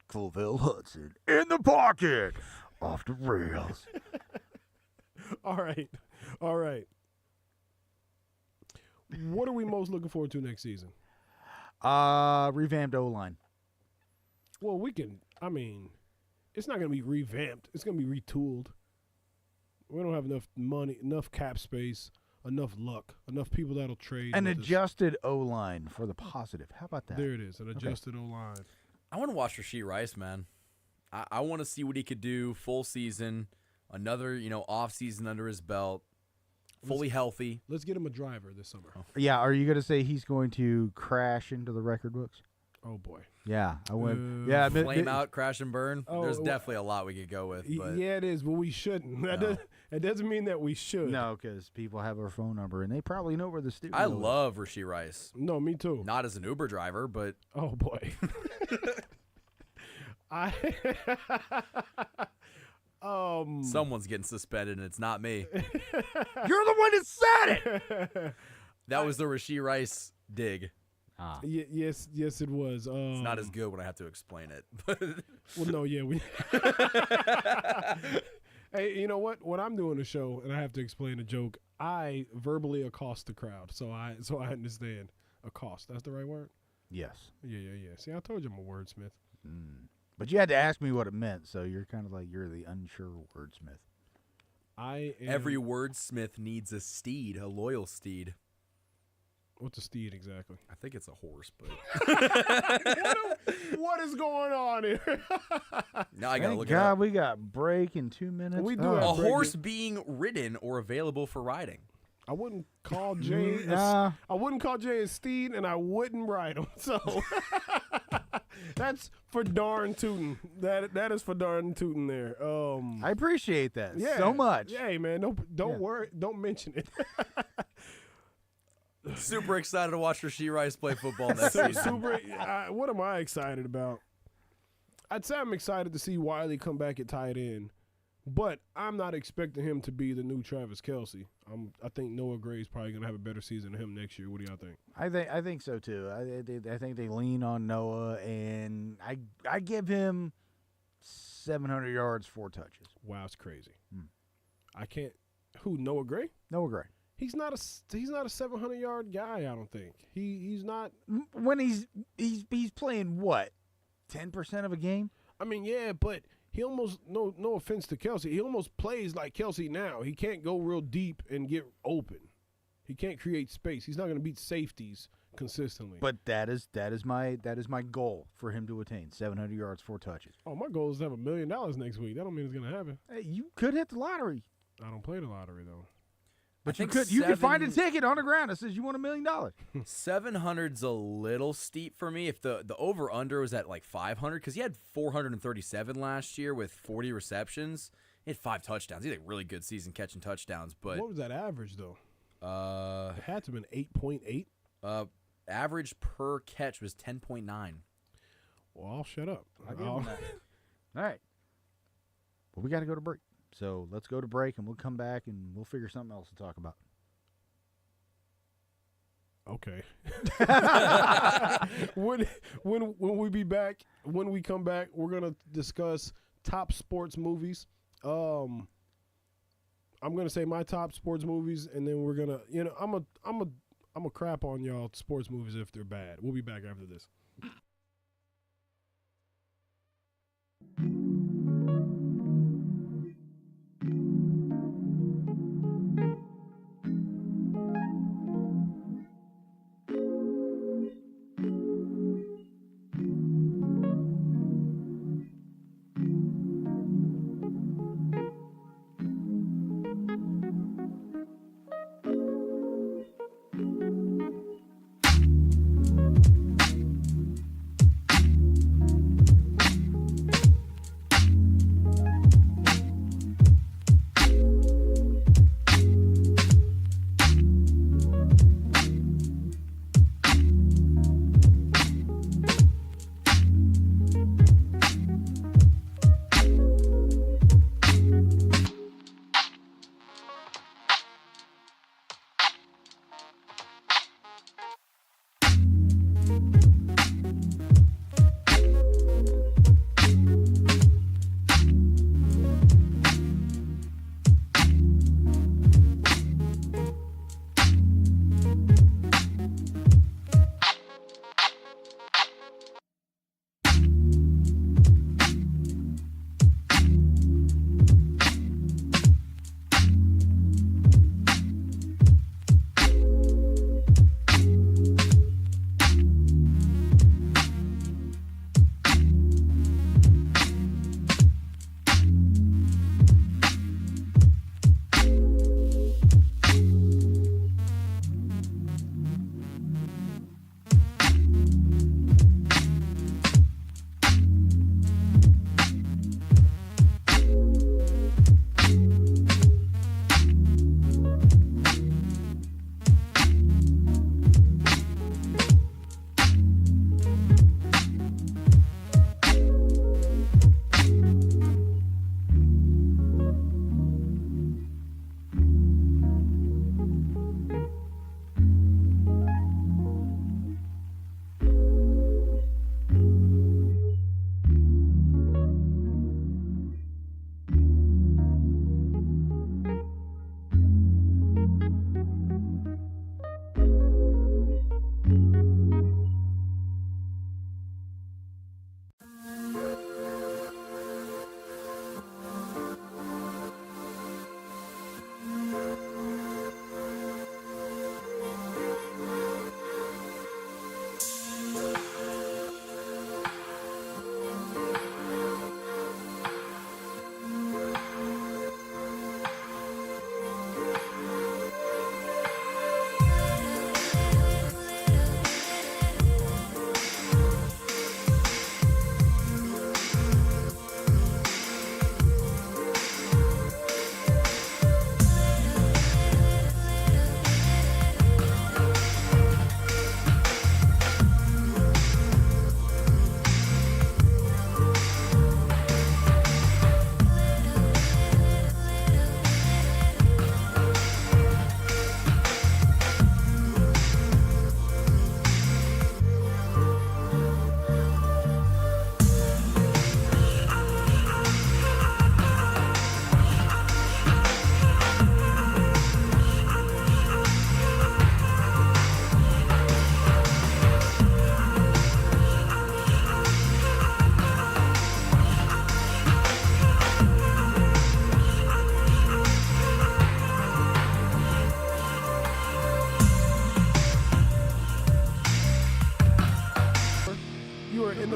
Covell, Hudson. In the pocket, off the rails. All right. What are we most looking forward to next season? Revamped O-line. Well, it's not going to be revamped. It's going to be retooled. We don't have enough money, enough cap space, enough luck, enough people that'll trade. An adjusted O-line for the positive. How about that? There it is, an adjusted O-line. I want to watch Rashee Rice, man. I want to see what he could do full season, another, off season under his belt, fully healthy. Let's get him a driver this summer. Yeah, are you going to say he's going to crash into the record books? Oh, boy. Yeah, I went. Flame out, crash and burn. Oh, There's definitely a lot we could go with. But yeah, it is, but we shouldn't. That doesn't mean that we should. No, because people have our phone number, and they probably know where the studio I is. love Rashee Rice. No, me too. Not as an Uber driver, but oh boy. someone's getting suspended, and it's not me. You're the one that said it. That was the Rashee Rice dig. Yes, it was. It's not as good when I have to explain it. Well, no, yeah. Hey, you know what? When I'm doing a show and I have to explain a joke, I verbally accost the crowd, so I understand. Accost, that's the right word? Yes. Yeah. See, I told you I'm a wordsmith. But you had to ask me what it meant, so you're kind of like you're the unsure wordsmith. Every wordsmith needs a steed, a loyal steed. What's a steed exactly? I think it's a horse, but what is going on here? Now I gotta Thank look God it up. we got break in 2 minutes. We do A have break. horse being ridden or available for riding. I wouldn't call Jay. I wouldn't call Jay a steed, and I wouldn't ride him. So that's for darn tootin'. That is for darn tootin' there. I appreciate that yeah, so much. Yeah, man. Don't worry. Don't mention it. Super excited to watch Rashee Rice play football next season. What am I excited about? I'd say I'm excited to see Wiley come back at tight end, but I'm not expecting him to be the new Travis Kelce. I think Noah Gray's probably gonna have a better season than him next year. What do y'all think? I think so too. I think they lean on Noah, and I give him 700 yards, 4 touches. Wow, it's crazy. I can't. Who? Noah Gray? Noah Gray. He's not a 700-yard guy. I don't think he's not. When he's playing what, 10% of a game? I mean, yeah, but he almost no offense to Kelce, he almost plays like Kelce now. He can't go real deep and get open. He can't create space. He's not going to beat safeties consistently. But that is my goal for him to attain 700 yards, 4 touches. Oh, my goal is to have $1 million next week. That don't mean it's going to happen. Hey, you could hit the lottery. I don't play the lottery though. But you could find a ticket on the ground that says you won $1 million. 700's a little steep for me. If the over under was at like 500, because he had 437 last year with 40 receptions, he had 5 touchdowns. He had a really good season catching touchdowns. But what was that average though? It had to have been 8.8. Average per catch was 10.9. Well, I'll shut up. All right. Well, we got to go to break. So let's go to break, and we'll come back, and we'll figure something else to talk about. Okay. when we come back, we're gonna discuss top sports movies. I'm gonna say my top sports movies, and then we're gonna, I'm a crap on y'all sports movies if they're bad. We'll be back after this.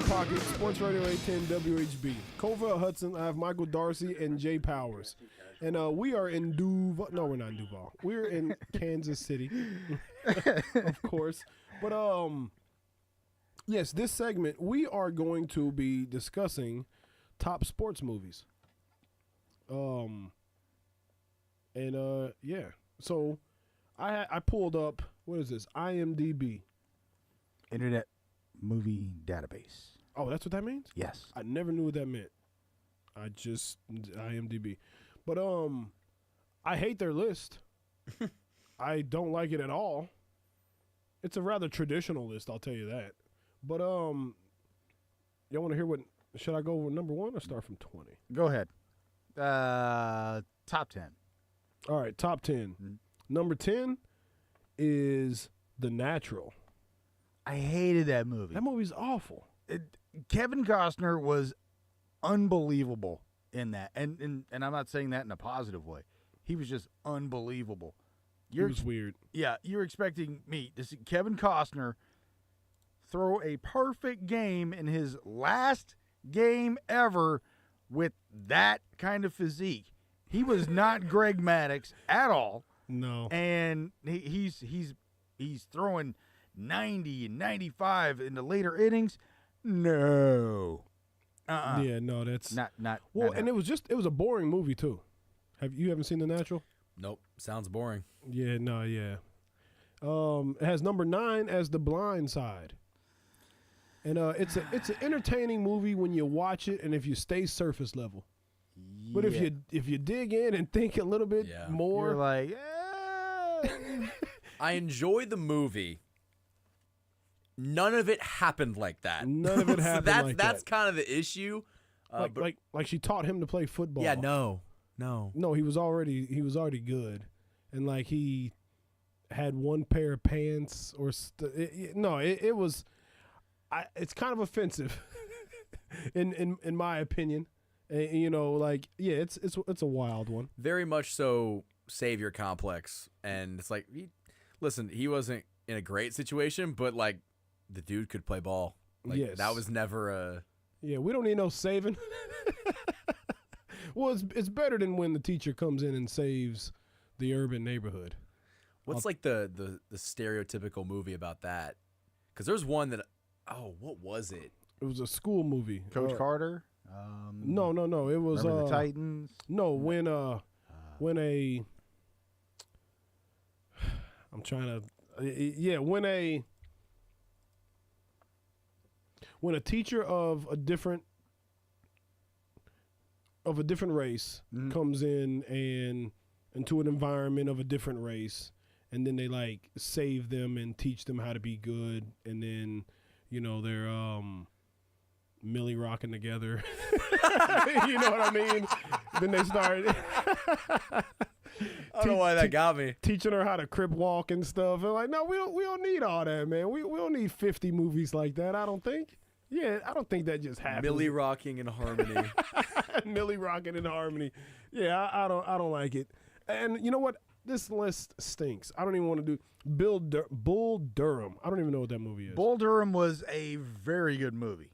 Pocket, Sports Radio 810 WHB. Covell, Hudson, I have Michael D'Arcy and Jay Powers. And we are in Duval. No, we're not in Duval. We're in Kansas City, of course. But, yes, this segment, we are going to be discussing top sports movies. Yeah. So, I pulled up, what is this? IMDb. Internet Movie Database. Oh, that's what that means? Yes. I never knew what that meant. IMDb. But I hate their list. I don't like it at all. It's a rather traditional list, I'll tell you that. But y'all want to hear what? Should I go with number 1 or start from 20? Go ahead. Top 10. All right, top 10. Mm-hmm. Number 10 is The Natural. I hated that movie. That movie's awful. Kevin Costner was unbelievable in that, and I'm not saying that in a positive way. He was just unbelievable. It was weird. Yeah, you're expecting me to see Kevin Costner throw a perfect game in his last game ever with that kind of physique. He was not Greg Maddux at all. No. And he's throwing 90 and 95 in the later innings. No. Yeah, no, that's Not well, not and it was a boring movie too. You haven't seen The Natural? Nope. Sounds boring. Yeah, no, yeah. It has number 9 as The Blind Side. And it's an entertaining movie when you watch it and if you stay surface level. But if you dig in and think a little bit more, you're like, I enjoy the movie. None of it happened like that. None of it happened like that. That's kind of the issue. Like she taught him to play football. Yeah, no. No, he was already good, and like he had one pair of pants or it was. It's kind of offensive, in my opinion. And, it's a wild one. Very much so, savior complex, and it's like, listen, he wasn't in a great situation, but like the dude could play ball. Like, yes, that was never a. Yeah, we don't need no saving. Well, it's better than when the teacher comes in and saves the urban neighborhood. What's like the stereotypical movie about that? Because there's one that. Oh, what was it? It was a school movie. Coach Carter. No. It was Remember the Titans. No, when a I'm trying to when a teacher of a different race comes in and into an environment of a different race, and then they like save them and teach them how to be good, and then they're Millie rocking together. You know what I mean? Then they start. I don't know why that got me. Teaching her how to crip walk and stuff. And like, no, we don't need all that, man. We don't need 50 movies like that. I don't think. Yeah, I don't think that just happens. Millie rocking in harmony. Millie rocking in harmony. Yeah, I don't like it. And you know what? This list stinks. I don't even want to do Bull Durham. I don't even know what that movie is. Bull Durham was a very good movie.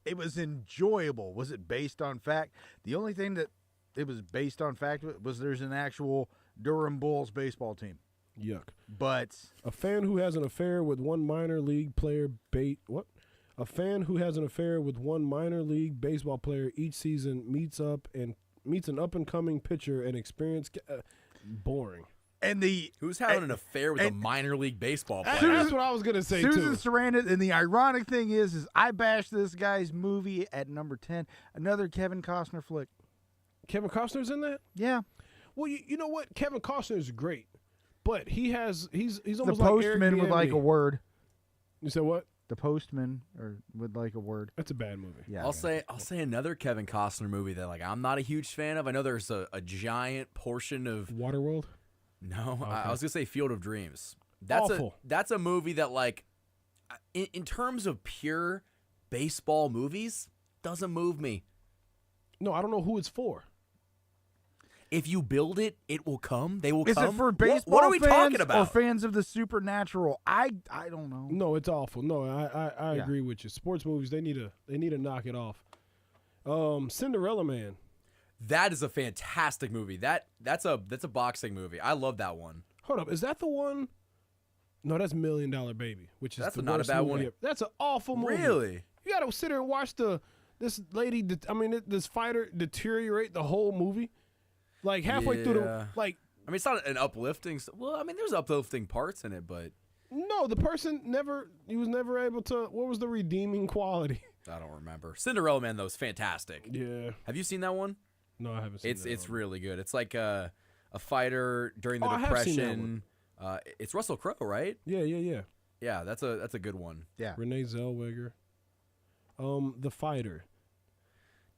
It was enjoyable. Was it based on fact? The only thing that it was based on fact was there's an actual Durham Bulls baseball team. Yuck. But a fan who has an affair with one minor league player A fan who has an affair with one minor league baseball player each season meets an up-and-coming pitcher and experience boring. And who's having an affair with a minor league baseball player? That's what I was gonna say Susan too. Sarandon. And the ironic thing is I bashed this guy's movie at number 10. Another Kevin Costner flick. Kevin Costner's in that? Yeah. Well, you know what? Kevin Costner is great, but he's almost The like Postman Eric with like Bieniemy. a word. You said what? The Postman or with like a word. That's a bad movie. Yeah. I'll say another Kevin Costner movie that like I'm not a huge fan of. I know there's a giant portion of Waterworld. No, Okay. I was gonna say Field of Dreams. That's Awful. That's a movie that like, in terms of pure baseball movies, doesn't move me. No, I don't know who it's for. If you build it, it will come. They will Is come. it for baseball What are we fans talking about? or fans of the supernatural? I don't know. No, it's awful. No, I agree with you. Sports movies, they need to knock it off. Cinderella Man. That is a fantastic movie. That's a boxing movie. I love that one. Hold up, is that the one? No, that's $1 Million Baby, which is That's the not a worst bad movie one. ever. That's an awful movie. Really? You got to sit there and watch this lady. This fighter deteriorate the whole movie. Like halfway through Yeah. I mean, it's not an uplifting. Well, I mean, there's uplifting parts in it, but no, the person he was never able to. What was the redeeming quality? I don't remember. Cinderella Man though is fantastic. Yeah. Have you seen that one? No, I haven't seen that. It's really good. It's like a fighter during the I have seen that Depression. It's Russell Crowe, right? Yeah. Yeah, that's a good one. Yeah. Renee Zellweger. The Fighter.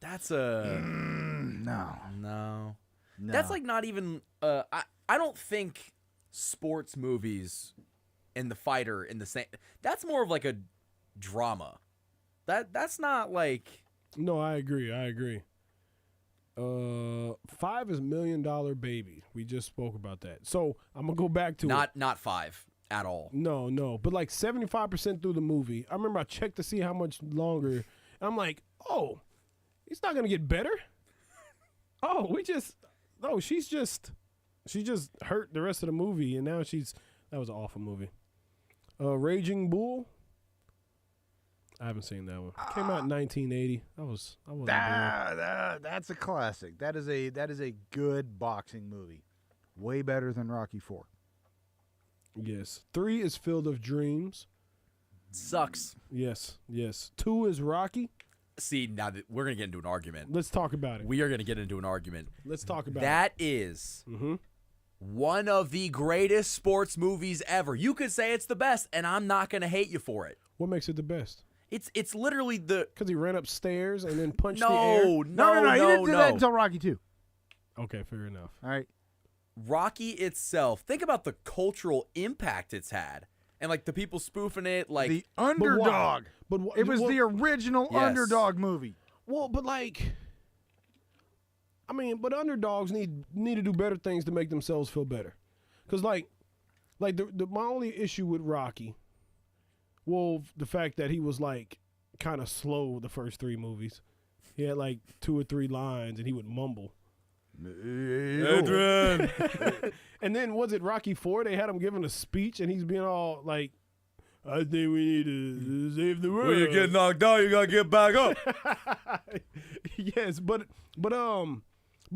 That's a No. That's like not even. I don't think sports movies and The Fighter in the same. That's more of like a drama. That's not like. No, I agree. 5 is $1 Million Baby. We just spoke about that. So I'm gonna go back to Not 5 at all. No, but like 75% through the movie. I remember I checked to see how much longer. And I'm like, oh, it's not gonna get better. She just hurt the rest of the movie, and now that was an awful movie. Raging Bull. I haven't seen that one. Came out in 1980. I wasn't born. That's a classic. That is a good boxing movie. Way better than Rocky IV. Yes. 3 is Field of Dreams. Sucks. Yes. 2 is Rocky. See, now that we're gonna get into an argument. Let's talk about it. We are gonna get into an argument. Let's talk about That is one of the greatest sports movies ever. You could say it's the best, and I'm not gonna hate you for it. What makes it the best? It's literally the Because he ran upstairs and then punched the air? no. He didn't do that until Rocky II. Okay, fair enough. All right. Rocky itself. Think about the cultural impact it's had, and like the people spoofing it, like The Underdog. But It was the original Yes. Underdog movie. Well, but like, I mean, but underdogs need to do better things to make themselves feel better. Because like my only issue with Rocky, well, the fact that he was like kind of slow the first 3 movies. He had like 2 or 3 lines and he would mumble. Adrian. And then was it Rocky IV? They had him giving a speech and he's being all like, I think we need to save the world. When you get knocked down, you gotta get back up. Yes, but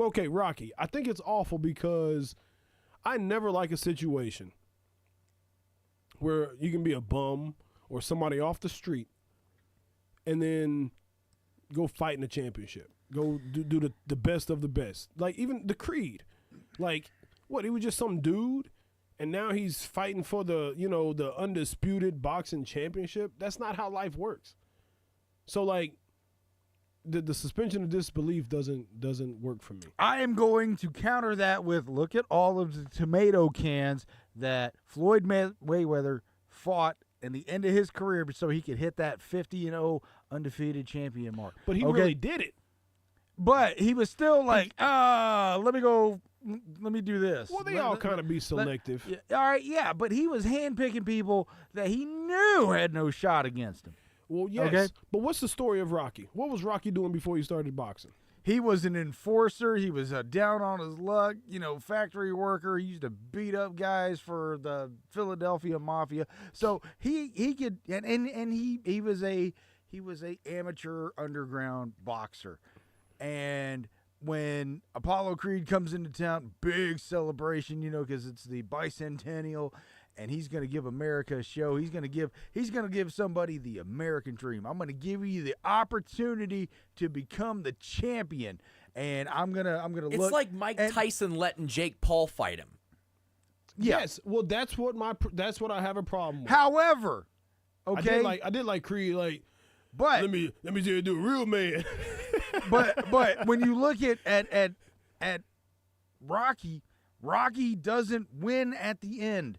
okay, Rocky. I think it's awful because I never like a situation where you can be a bum or somebody off the street and then go fight in a championship. Go do the best of the best. Like even the Creed. Like what, he was just some dude and now he's fighting for the undisputed boxing championship. That's not how life works. So like the suspension of disbelief doesn't work for me. I am going to counter that with look at all of the tomato cans that Floyd Mayweather fought in the end of his career so he could hit that 50-0 undefeated champion mark. But he really did it. But he was still like, let me do this. Well, they all kind of be selective. All right, yeah, but he was handpicking people that he knew had no shot against him. Well, yes. Okay. But what's the story of Rocky? What was Rocky doing before he started boxing? He was an enforcer. He was down on his luck, factory worker. He used to beat up guys for the Philadelphia Mafia. So he could, and he was a amateur underground boxer. And when Apollo Creed comes into town, big celebration, because it's the bicentennial, and he's going to give America a show. He's going to give somebody the American dream. I'm going to give you the opportunity to become the champion, and I'm going to look. It's like Mike Tyson letting Jake Paul fight him. Yeah. Yes. Well, that's what I have a problem with. However, okay, I did like Creed. Like, but let me see you do a real man. but when you look at Rocky doesn't win at the end.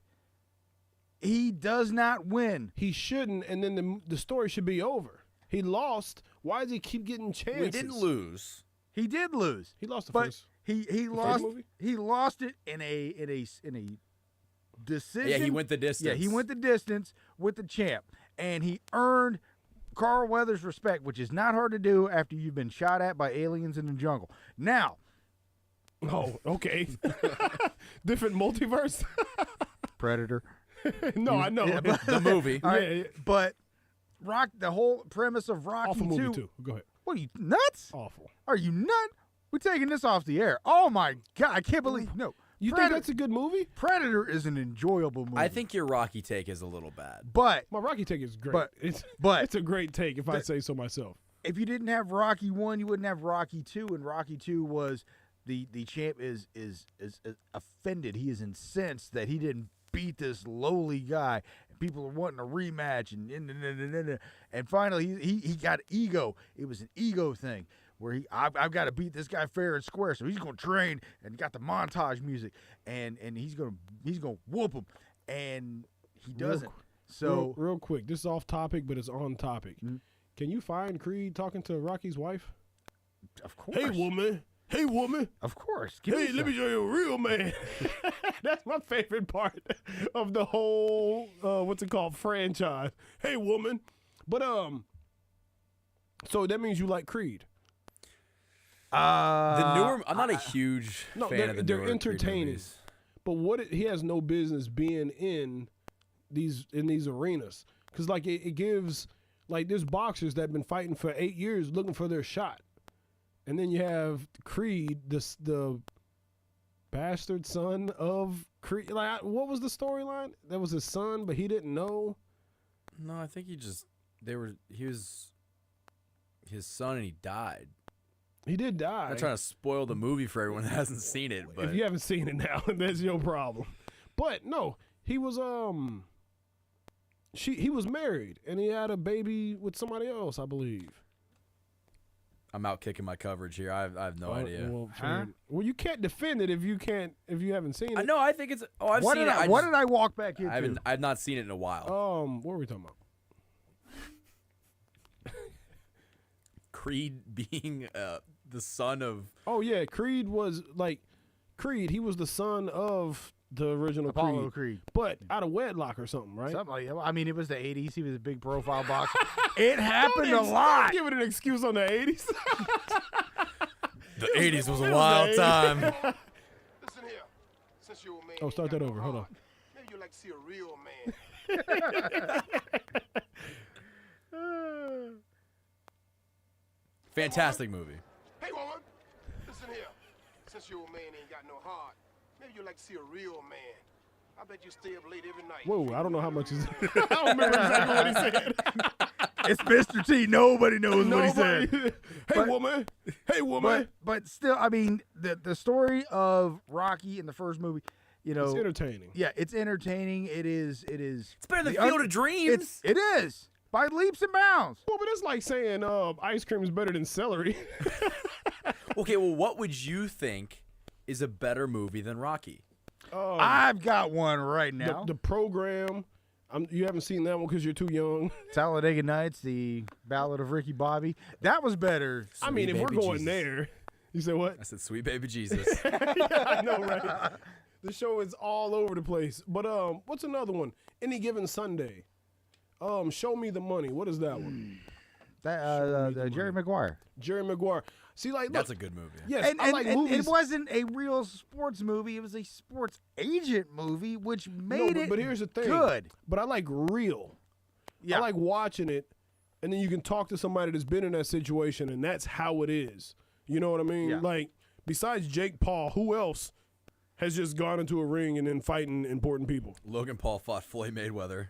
He does not win. He shouldn't, and then the story should be over. He lost. Why does he keep getting chances? We didn't lose. He did lose. He lost the but first. He lost. He lost it in a decision. Yeah, he went the distance. Yeah, he went the distance with the champ, and he earned Carl Weathers' respect, which is not hard to do after you've been shot at by aliens in the jungle. Now. Oh, okay. Different multiverse. Predator. No, I know. Yeah, the movie. Right, Yeah. But the whole premise of Rocky Awful movie too. Go ahead. What are you, nuts? Awful. Are you nuts? We're taking this off the air. Oh, my God. I can't believe. No. You think that's a good movie? Predator is an enjoyable movie. I think your Rocky take is a little bad. but My Rocky take is great. It's a great take if I say so myself. if you didn't have Rocky 1, you wouldn't have Rocky 2, and Rocky 2 was the champ is offended. He is incensed that he didn't beat this lowly guy. And people are wanting a rematch, and finally he got ego. It was an ego thing where I've got to beat this guy fair and square. So he's gonna train and got the montage music, and he's gonna whoop him, and he doesn't. Real quick, this is off topic, but it's on topic. Mm-hmm. Can you find Creed talking to Rocky's wife? Of course. Hey, woman. Of course. Hey, let me show you a real man. That's my favorite part of the whole, franchise. Hey, woman. But, so that means you like Creed. The newer, I'm not a huge fan of the newer. They're entertaining. Creed movies. But he has no business being in these arenas. Because, like, it gives, like, there's boxers that have been fighting for 8 years looking for their shot. And then you have Creed, the bastard son of Creed. Like, what was the storyline? That was his son, but he didn't know. No, I think he was his son and he died. He did die. I'm not trying to spoil the movie for everyone that hasn't seen it, but if you haven't seen it now, that's your problem. But no, he was he was married and he had a baby with somebody else, I believe. I'm out kicking my coverage here. I have no idea. Well, you can't defend it if you haven't seen it. I know. I think it's. Oh, I've seen it. What did I walk back into? I've not seen it in a while. What were we talking about? Creed being the son of. Oh yeah, Creed was he was the son of the original Apollo Creed, but out of wedlock or something, right? Something like that. I mean, it was the '80s. He was a big profile boxer. It happened a lot. Give it an excuse on the '80s. The '80s was a wild time. Listen here, since you're a man. Oh, start that over. Hold on. Maybe you like to see a real man. Fantastic movie. Hey, woman, listen here. Since you're a man and ain't got no heart, maybe you like to see a real man. I bet you stay up late every night. Whoa, I don't know how much is. I don't remember exactly what he said. It's Mr. T. Nobody knows what he said. Hey, woman. But still, I mean, the story of Rocky in the first movie, it's entertaining. Yeah, it's entertaining. It is. It's better than Field of Dreams. It is by leaps and bounds. Well, but it's like saying ice cream is better than celery. Okay, well, what would you think is a better movie than Rocky? I've got one right now. The Program. You haven't seen that one because you're too young. Talladega Nights, the Ballad of Ricky Bobby. That was better. I mean, if we're going there. You said what? I said, Sweet Baby Jesus. Yeah, I know, right? The show is all over the place. But what's another one? Any Given Sunday. Show Me the Money. What is that one? Jerry Maguire. Jerry Maguire. See, like, look, that's a good movie. Yes, I like movies. It wasn't a real sports movie. It was a sports agent movie, which made it. But here's the thing. Good. But I like real. Yeah. I like watching it, and then you can talk to somebody that's been in that situation, and that's how it is. You know what I mean? Yeah. Like, besides Jake Paul, who else has just gone into a ring and then fighting important people? Logan Paul fought Floyd Mayweather.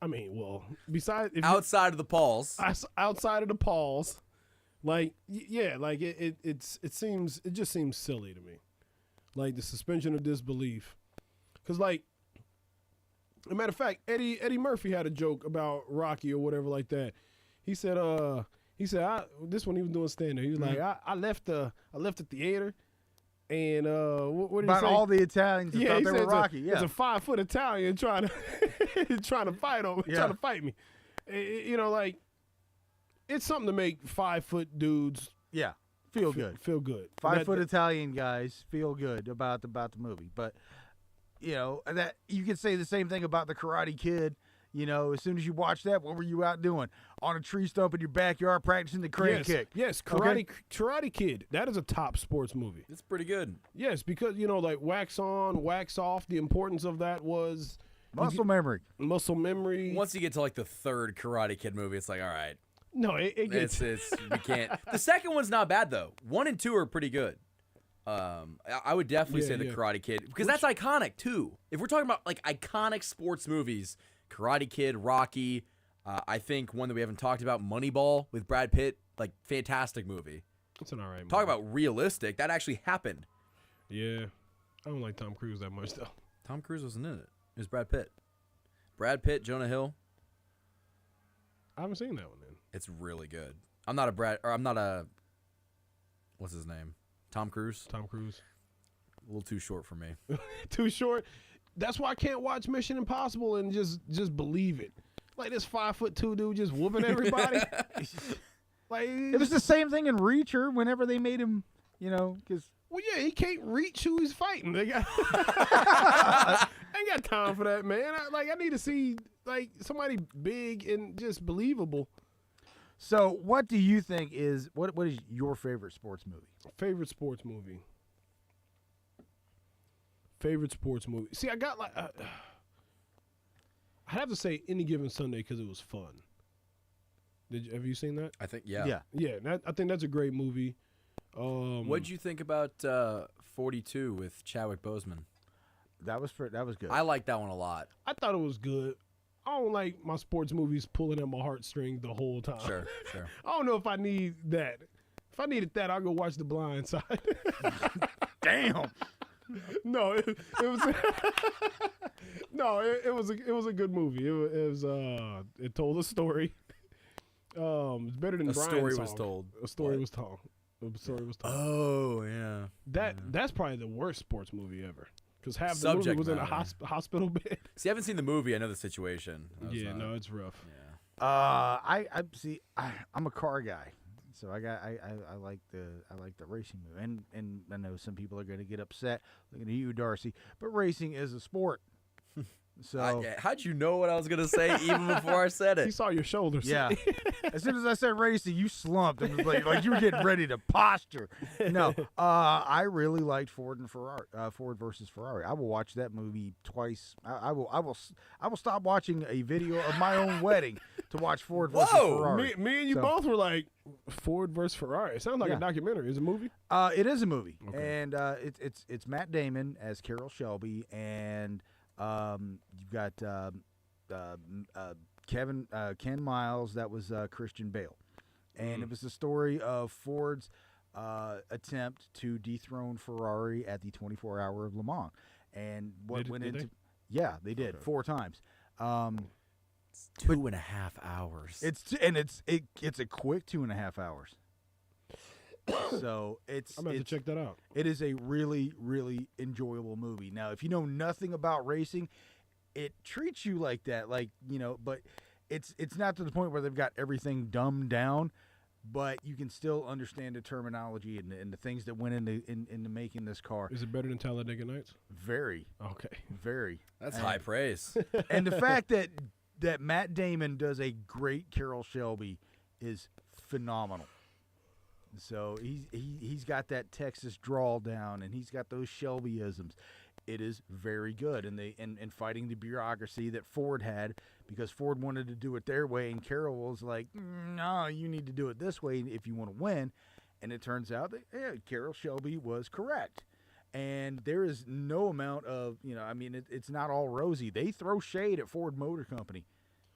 I mean, well, besides outside of the Pauls. Outside of the Pauls. Like, yeah, like it just seems silly to me. Like the suspension of disbelief. Because, like, as a matter of fact, Eddie Murphy had a joke about Rocky or whatever like that. He said, this one he was doing stand-up. He was like, I left the theater and what did he say? About all the Italians that thought they were Rocky. It's a 5-foot Italian trying to fight me. You know, like, it's something to make 5-foot dudes feel good. Feel good. 5-foot Italian guys feel good about the movie. But that you could say the same thing about the Karate Kid. As soon as you watch that, what were you out doing? On a tree stump in your backyard practicing the crane kick. Yes, Karate Kid. That is a top sports movie. It's pretty good. Yes, because like wax on, wax off. The importance of that was muscle memory. Muscle memory. Once you get to like the third Karate Kid movie, it's like, all right. No, it gets. We can't. The second one's not bad though. 1 and 2 are pretty good. I would definitely say the Karate Kid because that's iconic too. If we're talking about like iconic sports movies, Karate Kid, Rocky. I think one that we haven't talked about, Moneyball with Brad Pitt, like fantastic movie. It's an alright movie. Talk about realistic. That actually happened. Yeah. I don't like Tom Cruise that much though. Tom Cruise wasn't in it. It was Brad Pitt. Brad Pitt, Jonah Hill. I haven't seen that one then. It's really good. What's his name? Tom Cruise. Tom Cruise. A little too short for me. Too short. That's why I can't watch Mission Impossible and just believe it. Like this 5'2" dude just whooping everybody. Like It was the same thing in Reacher whenever they made him, because well, yeah, he can't reach who he's fighting. They got ain't got time for that, man. I need to see like somebody big and just believable. So, what do you think is what is your favorite sports movie? Favorite sports movie. Favorite sports movie. See, I got like I have to say Any Given Sunday because it was fun. Have you seen that? I think yeah. Yeah. I think that's a great movie. What'd you think about 42 with Chadwick Boseman? That was good. I like that one a lot. I thought it was good. I don't like my sports movies pulling at my heartstrings the whole time. Sure. I don't know if I need that. If I needed that, I'll go watch The Blind Side. Damn. No, it was no, it was a good movie. It told a story. It's better than A Brian's story song. was told. A story was told. A story was told. Oh yeah. That's probably the worst sports movie ever. Because half the Subject movie was matter. in a hospital bed. See, I haven't seen the movie. I know the situation. No, it's rough. Yeah. I see. I'm a car guy, so I like the racing movie, and I know some people are going to get upset looking at you, D'Arcy, but racing is a sport. So how'd you know what I was gonna say even before I said He it? saw your shoulders. yeah, as soon as I said racing, you slumped and was like you were getting ready to posture. No, I really liked Ford and Ferrari. Ford versus Ferrari. I will watch that movie twice. I will stop watching a video of my own wedding to watch Ford versus Ferrari. Me and you both were like Ford versus Ferrari. It sounds like a documentary. Is it a movie? It is a movie, Okay. and it's Matt Damon as Carroll Shelby, and you've got Ken Miles, that was Christian Bale, and it was the story of Ford's attempt to dethrone Ferrari at the 24 Hour of Le Mans, and what went into. Yeah, they did 4 times. 2.5 hours. It's a quick 2.5 hours. So I'm gonna have to check that out. It is a really, really enjoyable movie. Now, if you know nothing about racing, it treats you like that, but it's not to the point where they've got everything dumbed down, but you can still understand the terminology and the things that went into making this car. Is it better than Talladega Nights? Very, Okay. very. That's high praise. And the fact that Matt Damon does a great Carroll Shelby is phenomenal. So he's got that Texas drawl down, and he's got those Shelbyisms. It is very good, and fighting the bureaucracy that Ford had, because Ford wanted to do it their way, and Carroll was like, "No, you need to do it this way if you want to win." And it turns out that Carroll Shelby was correct. And there is no amount of it's not all rosy. They throw shade at Ford Motor Company,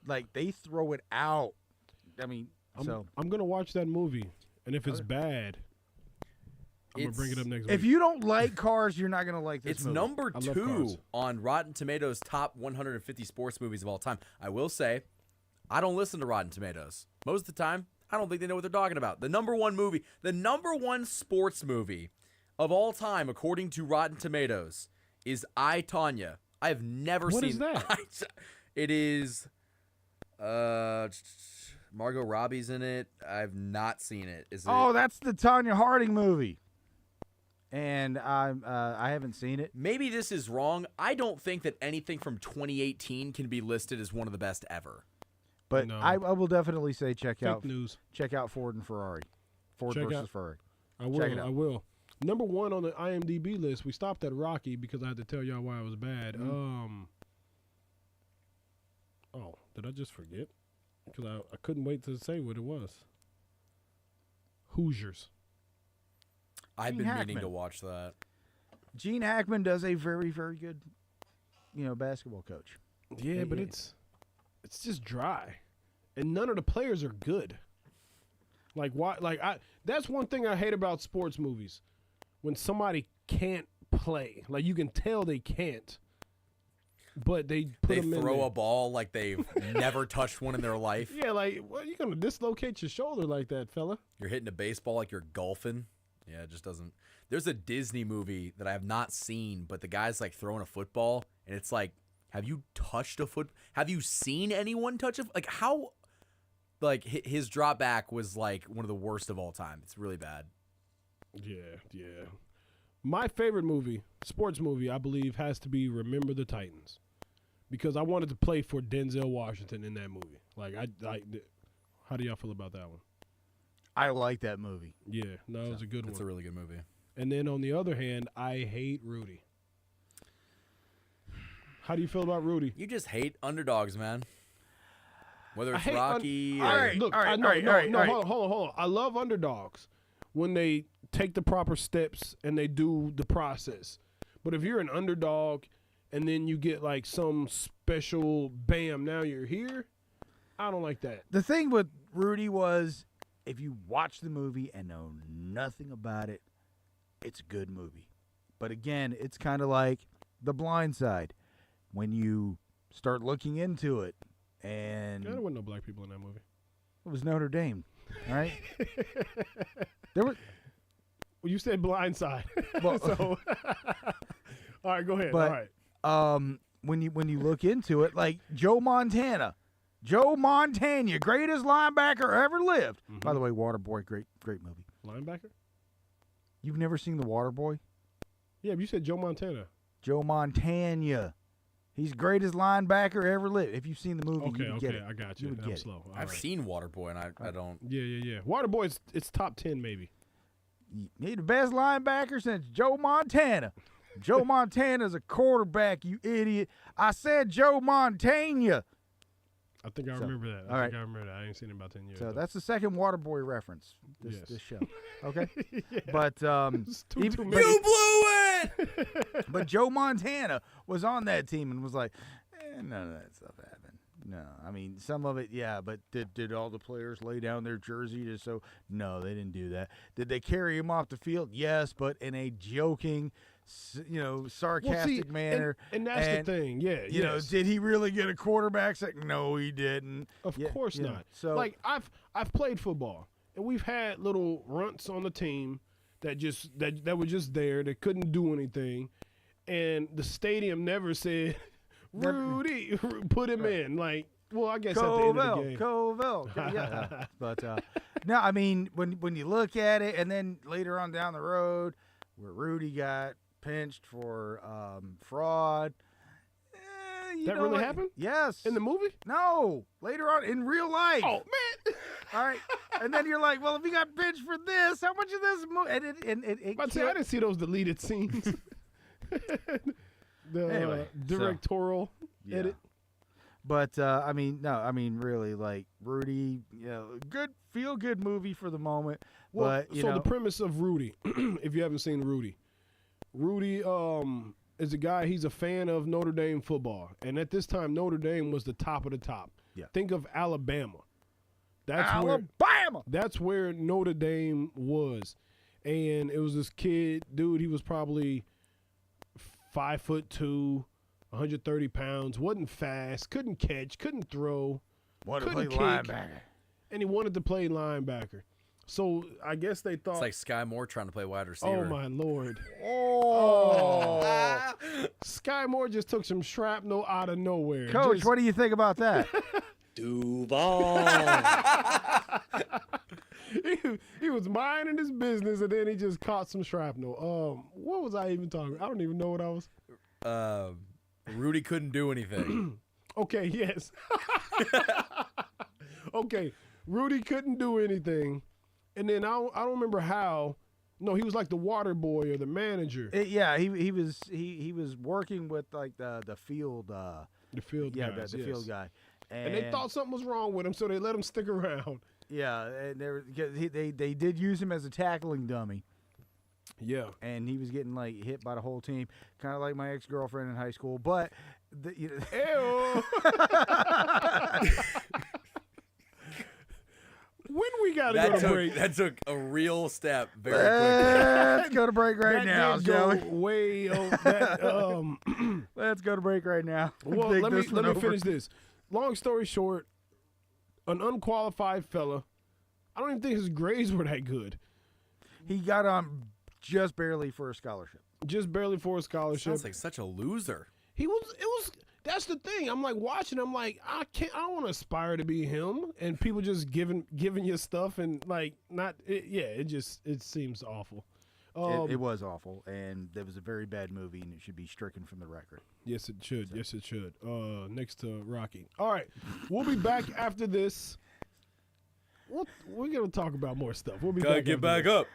like they throw it out. I'm gonna watch that movie. And if it's bad, I'm going to bring it up next week. If you don't like cars, you're not going to like this movie. It's number I love 2 cars. on Rotten Tomatoes' top 150 sports movies of all time. I will say, I don't listen to Rotten Tomatoes. Most of the time, I don't think they know what they're talking about. The number one sports movie of all time, according to Rotten Tomatoes, is I, Tonya. I have never seen... What is that? It is... Margot Robbie's in it. I've not seen it. Oh, that's the Tonya Harding movie. And I haven't seen it. Maybe this is wrong. I don't think that anything from 2018 can be listed as one of the best ever. But No. I will definitely say check out Ford and Ferrari. Ford versus Ferrari. I will. Check it out. I will. Number 1 on the IMDb list. We stopped at Rocky because I had to tell y'all why it was bad. Oh, did I just forget? Because I couldn't wait to say what it was. Hoosiers. I've Gene been meaning Hackman. to watch that. Gene Hackman does a very, very good, basketball coach. Yeah, but it's just dry, and none of the players are good. Like why? That's one thing I hate about sports movies, when somebody can't play. Like you can tell they can't, but they put them in They throw there. a ball like they've never touched one in their life. Yeah, like well, you gonna dislocate your shoulder like that, fella? You're hitting a baseball like you're golfing. Yeah, it just doesn't. There's a Disney movie that I have not seen, but the guy's like throwing a football, and it's like, have you touched a foot? Have you seen anyone touch a? Like how? Like his drop back was like one of the worst of all time. It's really bad. Yeah. My favorite movie, sports movie, I believe, has to be Remember the Titans, because I wanted to play for Denzel Washington in that movie. Like how do y'all feel about that one? I like that movie. Yeah, no, it was a good one. It's a really good movie. And then on the other hand, I hate Rudy. How do you feel about Rudy? You just hate underdogs, man. Whether it's I hate Rocky. All or, right. Look, all right, I know, all right, no, all right, no, all right. hold on. I love underdogs when they take the proper steps and they do the process. But if you're an underdog and then you get like some special bam, now you're here, I don't like that. The thing with Rudy was, if you watch the movie and know nothing about it, it's a good movie. But again, it's kind of like The Blind Side. When you start looking into it, and There wasn't no black people in that movie. it was Notre Dame, all right? There were, Well, you said Blind Side. Well, so, all right, go ahead. but All right. when you look into it, like Joe Montana, greatest linebacker ever lived. By the way, Waterboy, great movie. Linebacker? You've never seen The Waterboy? Yeah, but you said Joe Montana. Joe Montana. He's greatest linebacker ever lived. If you've seen the movie, Okay, you would get it. I got you. You would I'm get it. slow. All I've right. seen Waterboy, and I don't. Yeah. Waterboy, it's top 10 maybe. He's the best linebacker since Joe Montana. Joe Montana's a quarterback, you idiot. I said Joe Montana. I think I remember that. all right. I remember that. I ain't seen it in about 10 years. So though. that's the second Waterboy reference Yes. this show. Okay? Yeah. But It's too even- many. You blew it. but Joe Montana was on that team and was like, none of that stuff happened. No, I mean, some of it, yeah, but did all the players lay down their jersey just so? No, they didn't do that. Did they carry him off the field? Yes, but in a joking, sarcastic manner. And that's the thing. Yeah. You know, did he really get a quarterback sack? No, he didn't. Of Yeah, course yeah. not. So, like I've played football, and we've had little runts on the team that were just there. They couldn't do anything, and the stadium never said, "Rudy, put him in." Like, well, I guess at the end of the game. Covell. Yeah. But no, I mean, when you look at it, and then later on down the road, where Rudy got pinched for fraud. That know really what? happened? Yes. In the movie? No, later on in real life. Oh man! All right, and then you're like, well, if he got pinched for this, how much of this movie? And it But see, I didn't see those deleted scenes. The Anyway, directorial edit. But I mean, no, I mean, really, like Rudy, good feel good movie for the moment. Well, But you so know, the premise of Rudy, if you haven't seen Rudy is a guy. He's a fan of Notre Dame football, and at this time, Notre Dame was the top of the top. Yeah. Think of Alabama. Alabama. That's where Notre Dame was, and it was this kid, dude. He was probably 5'2", 130 pounds. Wasn't fast. Couldn't catch. Couldn't throw. What to play couldn't kick, linebacker? and he wanted to play linebacker. So I guess they thought, It's like Sky Moore trying to play wide receiver. oh my Lord, Oh, Sky Moore just took some shrapnel out of nowhere. Coach, Just- what do you think about that? Duval. he was minding his business, and then he just caught some shrapnel. What was I even talking? I don't even know what I was. Rudy couldn't do anything. Okay, yes. Okay, Rudy couldn't do anything, and then I don't remember how. No, he was like the water boy or the manager. Yeah, he was working with like the field. The field guys, the yes. field guy. And they thought something was wrong with him, so they let him stick around. Yeah, and they did use him as a tackling dummy. Yeah. And he was getting like hit by the whole team, kind of like my ex-girlfriend in high school. But Ew. When we gotta go to break? That took a real step very let's go to break right That now, did shall go we? way over that. Let's go to break right now. Well, Think let me this one over. finish this. Long story short, an unqualified fella. I don't even think his grades were that good. He got on just barely for a scholarship. Just barely for a scholarship. Sounds like such a loser. It was. That's the thing. I'm like watching. I'm like, I don't want to aspire to be him. And people just giving you stuff and like not. It seems awful. It was awful, and it was a very bad movie, and it should be stricken from the record. Yes, it should. Yes, it should. Next to Rocky. All right, we'll be back after this. We're gonna talk about more stuff. We'll be Gotta back. get back up.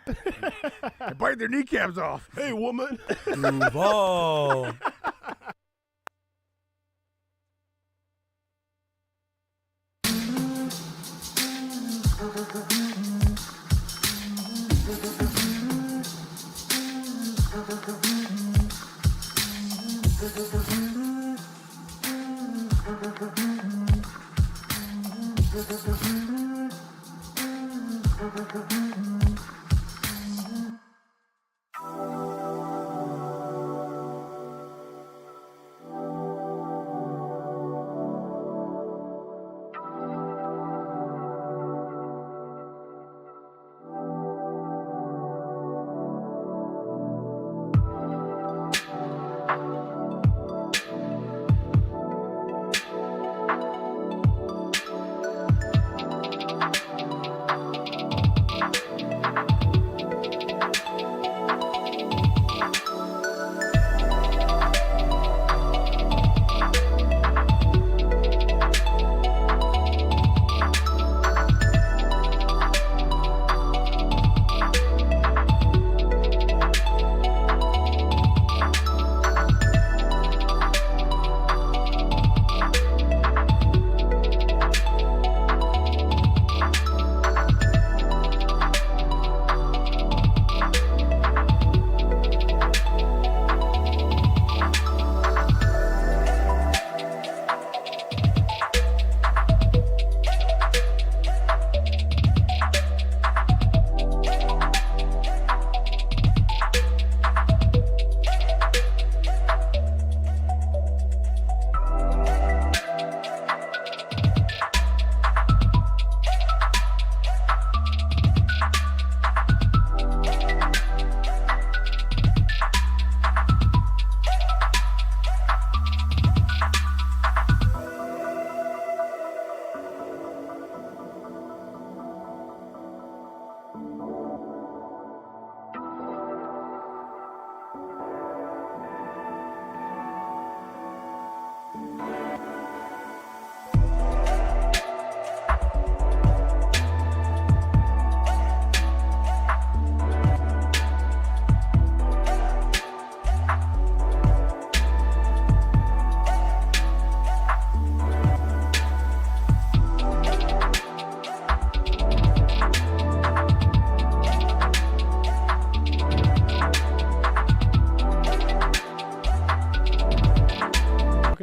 And bite their kneecaps off. Hey, woman. Duval.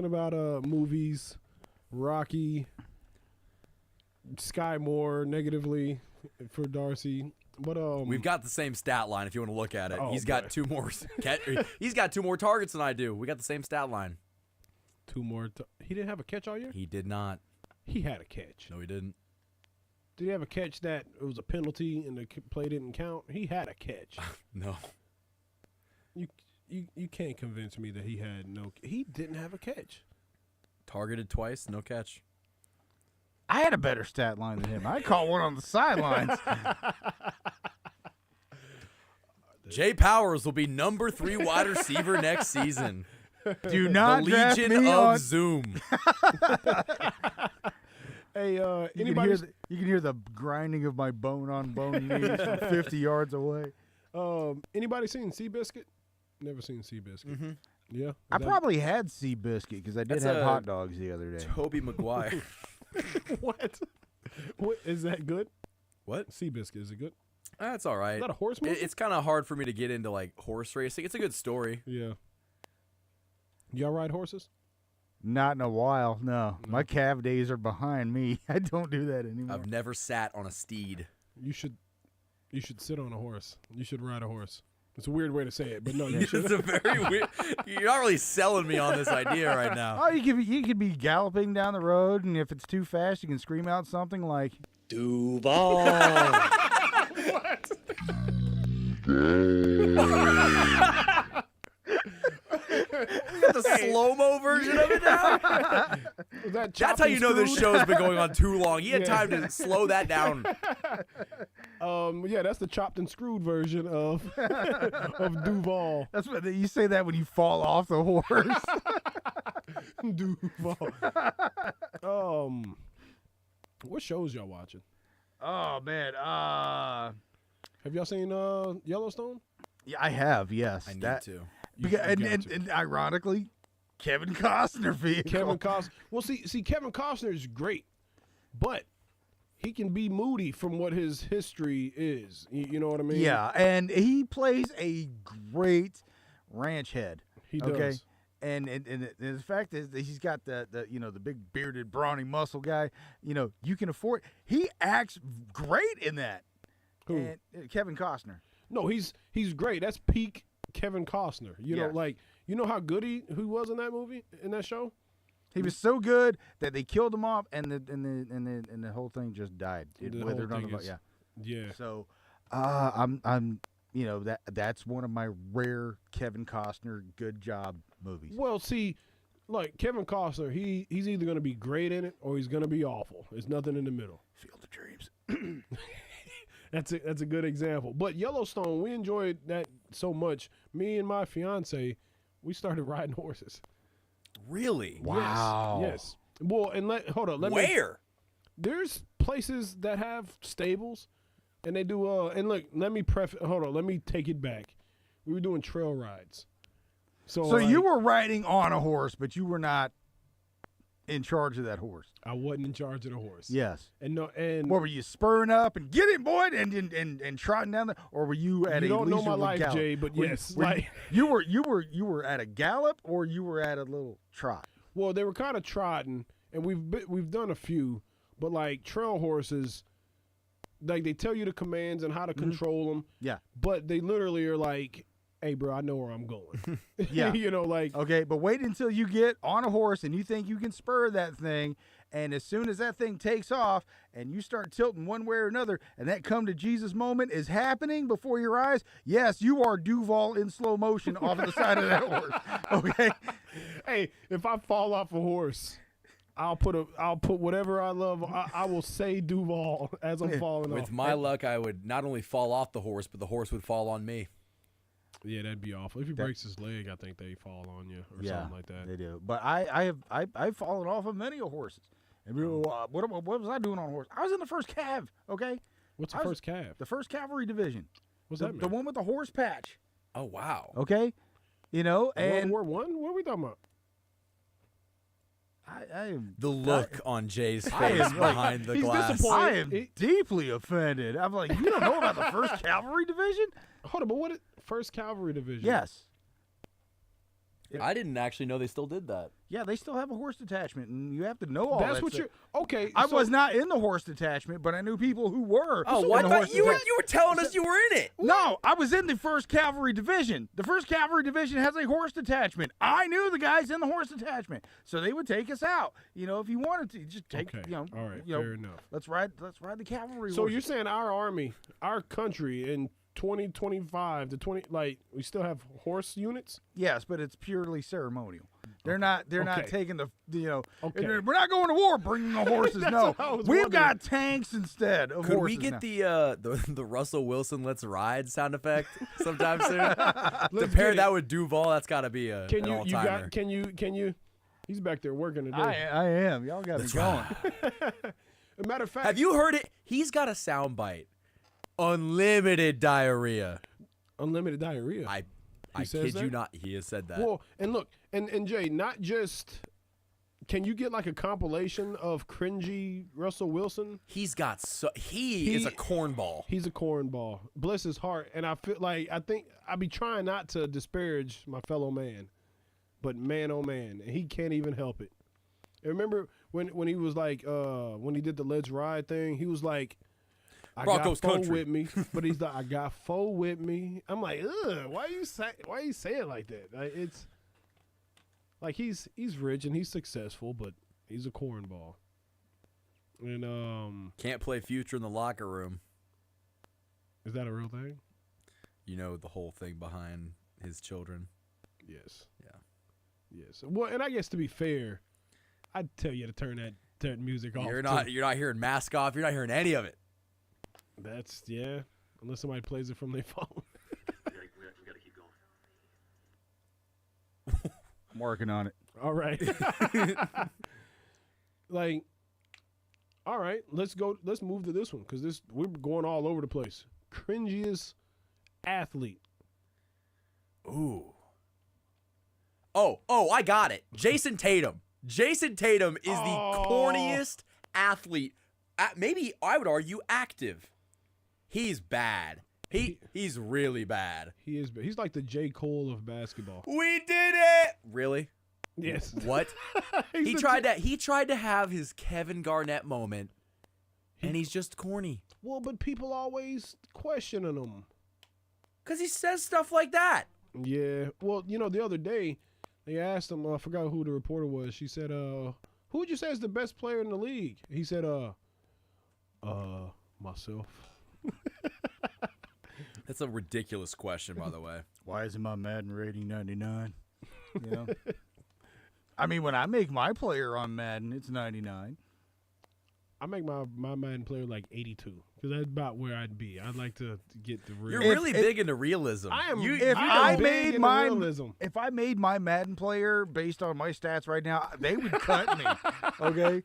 About movies, Rocky, Sky Moore negatively for D'Arcy, but We've got the same stat line if you want to look at it. Oh, He's boy. got two more. He's got two more targets than I do. We got the same stat line. two more. He didn't have a catch all year. He did not. He had a catch. No, he didn't. Did he have a catch that it was a penalty and the play didn't count? He had a catch. No. You can't convince me that he had no. He didn't have a catch. Targeted twice, no catch. I had a better stat line than him. I caught one on the sidelines. Jay Powers will be number 3 wide receiver next season. Do not the draft Legion me of on. Zoom. Hey, You anybody? can hear the grinding of my bone-on-bone knees from 50 yards away. Anybody seen Seabiscuit? Never seen Seabiscuit. Mm-hmm. Yeah, I probably had Seabiscuit because I did That's have a- hot dogs the other day. Toby Maguire. What? What is that good? What? Seabiscuit, is it good? That's all right. Is that a horse movie? It's kind of hard for me to get into like horse racing. It's a good story. Yeah. Y'all ride horses? Not in a while, no. My calf days are behind me. I don't do that anymore. I've never sat on a steed. You should sit on a horse. You should ride a horse. It's a weird way to say it, but no, you should. It's a very weird. You're not really selling me on this idea right now. Oh, you could be galloping down the road, and if it's too fast, you can scream out something like Duval. What? You got the slow-mo version of it now? That's how you know this show's been going on too long. He had time to slow that down. Yeah, that's the chopped and screwed version of of Duval. That's what you say that when you fall off the horse. Duval. What shows y'all watching? Oh man, Have y'all seen Yellowstone? yeah, I have. Yes, I need to. And ironically, Kevin Costner vehicle. Kevin Costner. Well, see, Kevin Costner is great, but he can be moody from what his history is. You know what I mean? Yeah, and he plays a great ranch head. He does. Okay? And the fact is that he's got the big bearded brawny muscle guy. You can afford. He acts great in that. Who? And, Kevin Costner. No, he's great. That's peak Kevin Costner. You know how good he was in that movie, in that show. He was so good that they killed him off, and the whole thing just died. Yeah. So, that's one of my rare Kevin Costner good job movies. Well, see, like Kevin Costner, he's either going to be great in it or he's going to be awful. There's nothing in the middle. Field of Dreams. That's a good example. But Yellowstone, we enjoyed that so much. Me and my fiance, we started riding horses. Really? Wow. Yes. Well, and Where? There's places that have stables, and they do. And look, let me take it back. We were doing trail rides. So you were riding on a horse, but you were not in charge of that horse. I wasn't in charge of the horse. Yes. And what were you spurring up and get him, boy, and trotting down there, or were you at you a don't know my leisurely life, gallop? Jay, but yes, you were at a gallop, or you were at a little trot. Well, they were kind of trotting, and we've done a few, but like trail horses, like they tell you the commands and how to control them. Yeah. But they literally are like, hey, bro, I know where I'm going. Yeah. Okay, but wait until you get on a horse and you think you can spur that thing, and as soon as that thing takes off and you start tilting one way or another, and that come to Jesus moment is happening before your eyes, yes, you are Duval in slow motion off of the side of that horse. Okay? Hey, if I fall off a horse, I'll put whatever I love. I will say Duval as I'm falling off. With my luck, I would not only fall off the horse, but the horse would fall on me. Yeah, that'd be awful. If he breaks his leg, I think they fall on you or something like that. They do. But I've fallen off of many horses. And what was I doing on a horse? I was in the first cav. Okay. What's the first cav? The 1st Cavalry Division. What's that mean? The one with the horse patch. Oh wow. Okay. And World War One. What are we talking about? The look on Jay's face behind the he's glass. disappointed. I am deeply offended. I'm like, you don't know about the 1st Cavalry Division? Hold on, but what? 1st Cavalry Division. Yes. I didn't actually know they still did that. Yeah, they still have a horse detachment, and you have to know all That's that what stuff. you're. Okay. I was not in the horse detachment, but I knew people who were. Oh, in what? the I horse thought you were detachment. telling us you were in it. No, I was in the 1st Cavalry Division. The 1st Cavalry Division has a horse detachment. I knew the guys in the horse detachment, so they would take us out. If you wanted to, just take. Okay. All right. You know, Fair enough. Let's ride the cavalry. So horses. you're saying our army, our country in 2025 to 20, like we still have horse units? Yes, but it's purely ceremonial. They're not taking the Okay. We're not going to war bringing the horses. No, what I was we've wondering. got tanks instead of Could horses. we get now. the Russell Wilson "Let's Ride" sound effect sometime soon? Let's To pair get that it. with Duval, that's got to be an all-timer. Can you? He's back there working today. I am. Y'all got me going. As a matter of fact, Have you heard it? He's got a soundbite. Unlimited diarrhea. unlimited diarrhea? I says kid that? you not. He has said that. Well, and look, and Jay, not just can you get like a compilation of cringy Russell Wilson? He is a cornball. He's a cornball. Bless his heart. And I think I be trying not to disparage my fellow man, but man, oh man, he can't even help it. And remember when he was like, when he did the Let's Ride thing, he was like, I Broncos got foe country with me, but he's like, I got foe with me. I'm like, ugh, why you say it like that? Like, it's like he's rich and he's successful, but he's a cornball. And can't play future in the locker room. is that a real thing? You know the whole thing behind his children. Yes. Yeah. Yes. Well, and I guess to be fair, I'd tell you to turn that music off. You're not hearing Mask Off. You're not hearing any of it. That's unless somebody plays it from their phone. We gotta keep going. I'm working on it. All right. Like, all right, let's move to this one because we're going all over the place. Cringiest athlete. Ooh. Oh, I got it. Jason Tatum. Jason Tatum is the corniest athlete. Maybe I would argue active. He's bad. He's really bad. He is. He's like the J. Cole of basketball. We did it. Really? Yes. What? he tried to have his Kevin Garnett moment, and he's just corny. Well, but people always questioning him. Because he says stuff like that. Yeah. Well, the other day they asked him. I forgot who the reporter was. She said, "Who would you say is the best player in the league?" He said, myself." That's a ridiculous question, by the way. Why isn't my Madden rating 99? I mean, when I make my player on Madden, it's 99. I make my Madden player like 82 because that's about where I'd be. I'd like to get the real. You're really big into realism. I am. If I I am big made into my realism. if I made my Madden player based on my stats right now, they would cut me. Okay,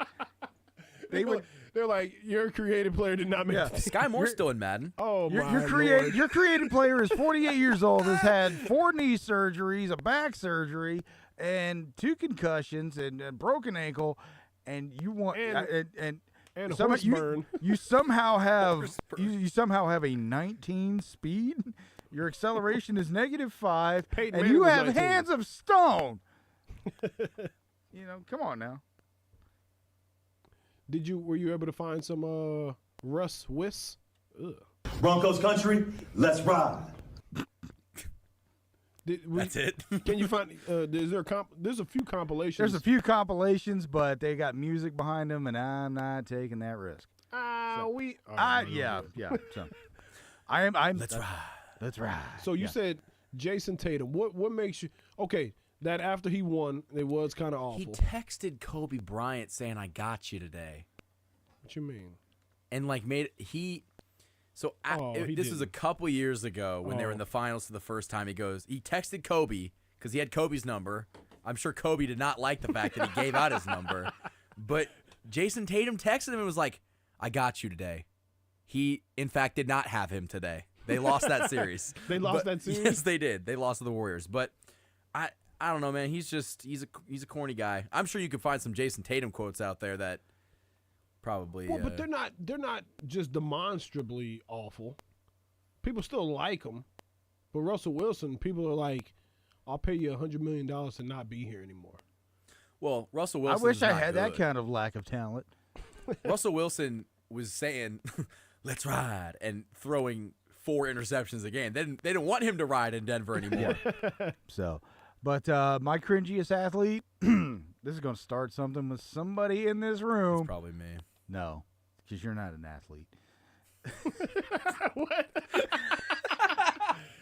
they would. They're like, your creative player did not make. Yeah. Sky Moore's still in Madden. Oh my Your Lord. creative player is 48 years old, has had 4 knee surgeries, a back surgery, and 2 concussions and a broken ankle, and you want And somehow horse burn. you somehow have you somehow have a 19 speed. Your acceleration is -5, Peyton and Manning you was have 19. hands of stone. Come on now. Were you able to find some Russ Wiss? Ugh. Broncos country, let's ride. That's it. Can you find? There's a few compilations. There's a few compilations, but they got music behind them, and I'm not taking that risk. Yeah. So I'm. Let's ride. Let's ride. So you said Jason Tatum. What makes you okay? That after he won, it was kind of awful. He texted Kobe Bryant saying, "I got you today," What you mean? and like made he. So he this was a didn't. couple years ago when they were in the finals for the first time. He texted Kobe because he had Kobe's number. I'm sure Kobe did not like the fact that he gave out his number, but Jason Tatum texted him and was like, "I got you today." He, in fact, did not have him today. They lost that series. They lost that series? Yes, they did. They lost to the Warriors. But I don't know, man. He's a corny guy. I'm sure you could find some Jason Tatum quotes out there that probably. Well, but they're not just demonstrably awful. People still like him, but Russell Wilson, people are like, "I'll pay you $100 million to not be here anymore." Well, Russell I Wilson. wish I had that kind of lack of talent. Russell Wilson was saying, "Let's ride," and throwing 4 interceptions a game. They didn't want him to ride in Denver anymore. So, but my cringiest athlete. This is going to start something with somebody in this room. It's probably me. No, because you're not an athlete. What?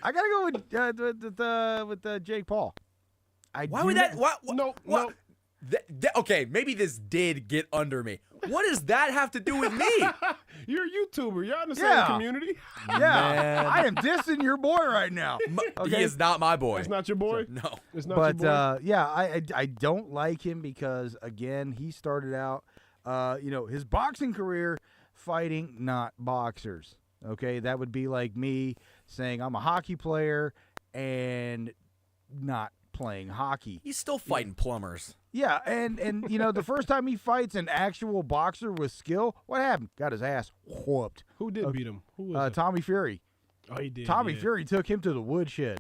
I gotta go with Jake Paul. Why would that? What? No. Okay, maybe this did get under me. What does that have to do with me? You're a YouTuber. You're in the same Yeah. community. Yeah, Man. I am dissing your boy right now. He is not my boy. It's not your boy. No. It's not But your boy. yeah, I don't like him because again he started out, his boxing career fighting not boxers. Okay, that would be like me saying I'm a hockey player and not playing hockey. He's still fighting plumbers. Yeah, and the first time he fights an actual boxer with skill, what happened? Got his ass whooped. Who did beat him? Who was it? Tommy Fury. Oh, he did. Tommy yeah. Fury took him to the woodshed.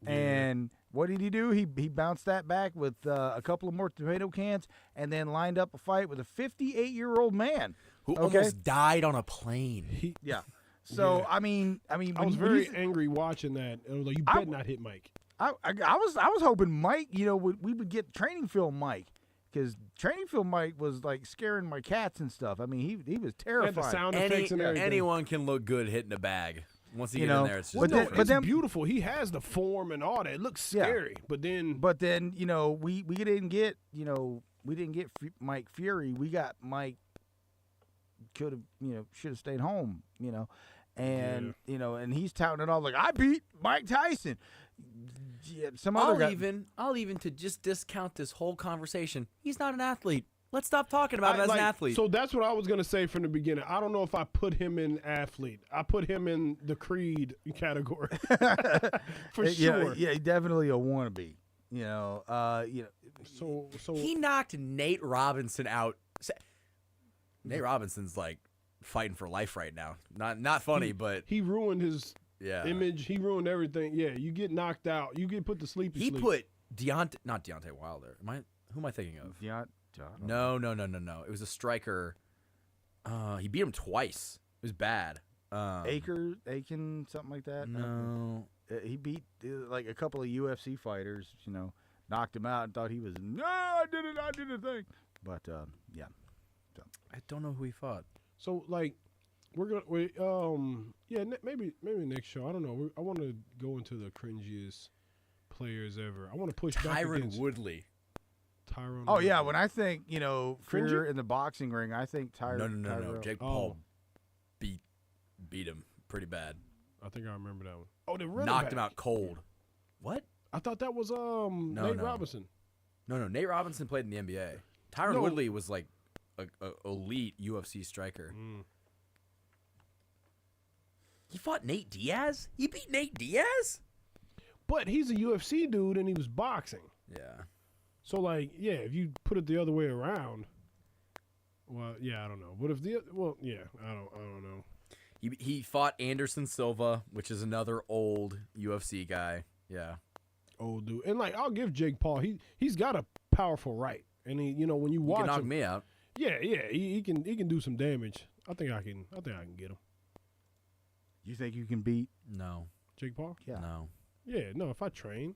Yeah. And what did he do? He bounced that back with a couple of more tomato cans and then lined up a fight with a 58-year-old man. Who almost died on a plane. Yeah. So, Yeah. I mean, I was when very you- angry watching that. I was like, you better not hit Mike. I was hoping Mike, we would get training film Mike, because training film Mike was like scaring my cats and stuff. I mean, he was He had the terrifying. sound effects and everything. Anyone can look good hitting a bag. Once you You get know, in there, it's just Well, no, different. it's then- beautiful. He has the form and all that. It looks scary. But then But then we didn't get Mike Fury. We got Mike. Could have should have stayed home. And and he's touting it all like I beat Mike Tyson. Yeah, some other guy. I'll even to just discount this whole conversation. He's not an athlete. Let's stop talking about him as an athlete. So that's what I was gonna say from the beginning. I don't know if I put him in athlete. I put him in the Creed category for sure. Yeah, definitely a wannabe. So he knocked Nate Robinson out. Nate Robinson's like fighting for life right now. Not funny, but he ruined his yeah. image. He ruined everything. Yeah, you get knocked out. You get put to sleep. He put not Deontay Wilder. Who am I thinking of? No. It was a striker. He beat him twice. It was bad. Aiken, something like that. No. He beat like a couple of UFC fighters. Knocked him out and thought he was I did a thing. But yeah. I don't know who he fought. So like, we're gonna maybe next show. I don't know. I want to go into the cringiest players ever. I want to push back Tyron against Woodley. Tyron. Oh yeah, Woodley. when I think Fear in the boxing ring, I think Tyron. No. Jake Paul beat him pretty bad. I think I remember that one. Oh, the running Knocked back. him out cold. What? I thought that was Nate Robinson. No. Nate Robinson played in the NBA. Tyron Woodley was like a elite UFC striker. He fought Nate Diaz? He beat Nate Diaz? But he's a UFC dude and he was boxing. Yeah. So like, yeah, if you put it the other way around, well, yeah, I don't know. But if I don't know. He fought Anderson Silva, which is another old UFC guy. Yeah. Old dude. And like, I'll give Jake Paul. He's got a powerful right. And he, when you He watch can knock him, me out. yeah, he can do some damage. I think I can get him. You think you can beat? No. Jake Paul? Yeah. No. Yeah, no, if I train,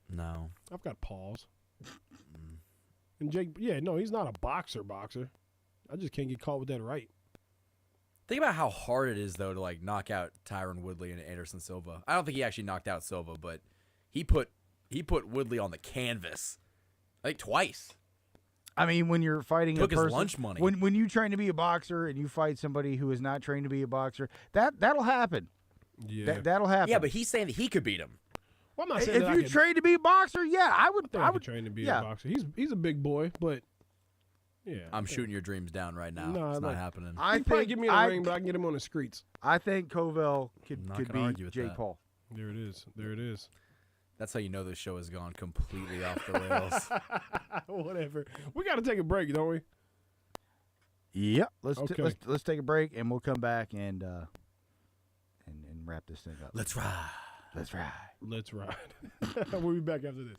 No. I've got paws. And Jake, yeah, no, he's not a boxer. I just can't get caught with that right. Think about how hard it is, though, to like knock out Tyron Woodley and Anderson Silva. I don't think he actually knocked out Silva, but he put Woodley on the canvas, like twice. I mean, when you're fighting Took a his person, lunch money. When you train to be a boxer and you fight somebody who is not trained to be a boxer, that'll happen. Yeah. That'll happen. Yeah, but he's saying that he could beat him. Well, I'm not saying if that you train to be a boxer, yeah, I would. I would train to be a boxer. He's a big boy, but yeah. I'm shooting your dreams down right now. No, it's not like- happening. He'd probably give me in the ring, but I can get him on the streets. I think Covell I'm not could gonna argue beat with Jake that. Paul. There it is. That's how you know this show has gone completely off the rails. Whatever. We got to take a break, don't we? Yep. Okay. Let's take a break and we'll come back and wrap this thing up. Let's ride. Let's ride. Let's ride. We'll be back after this.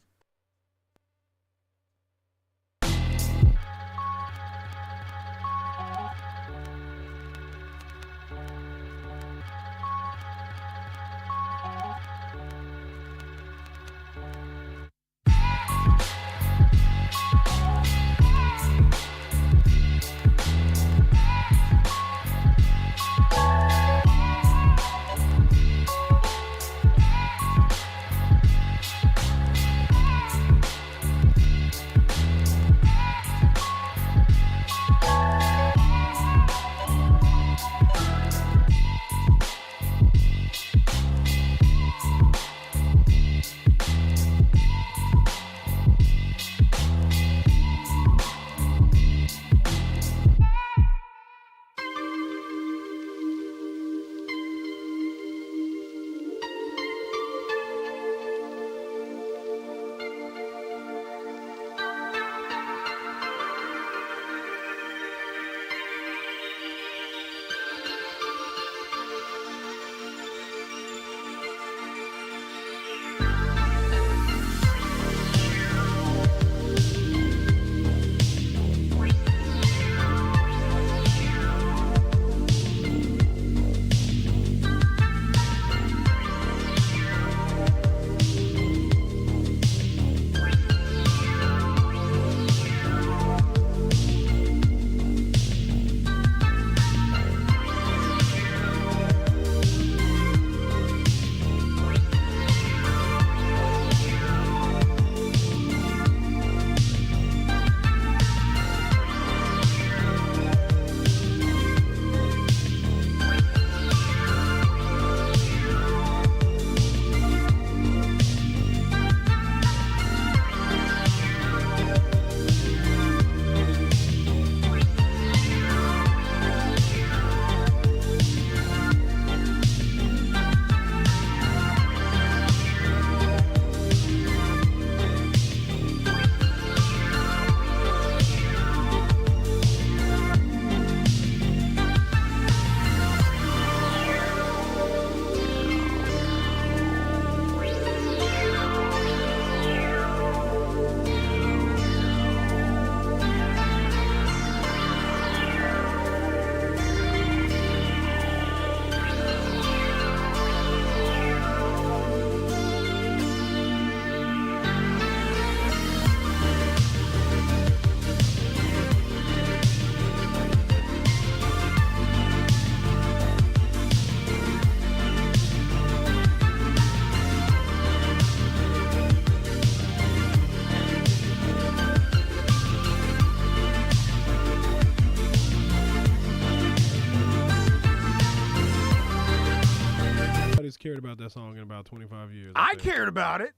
that song in about 25 years. I think. cared about it.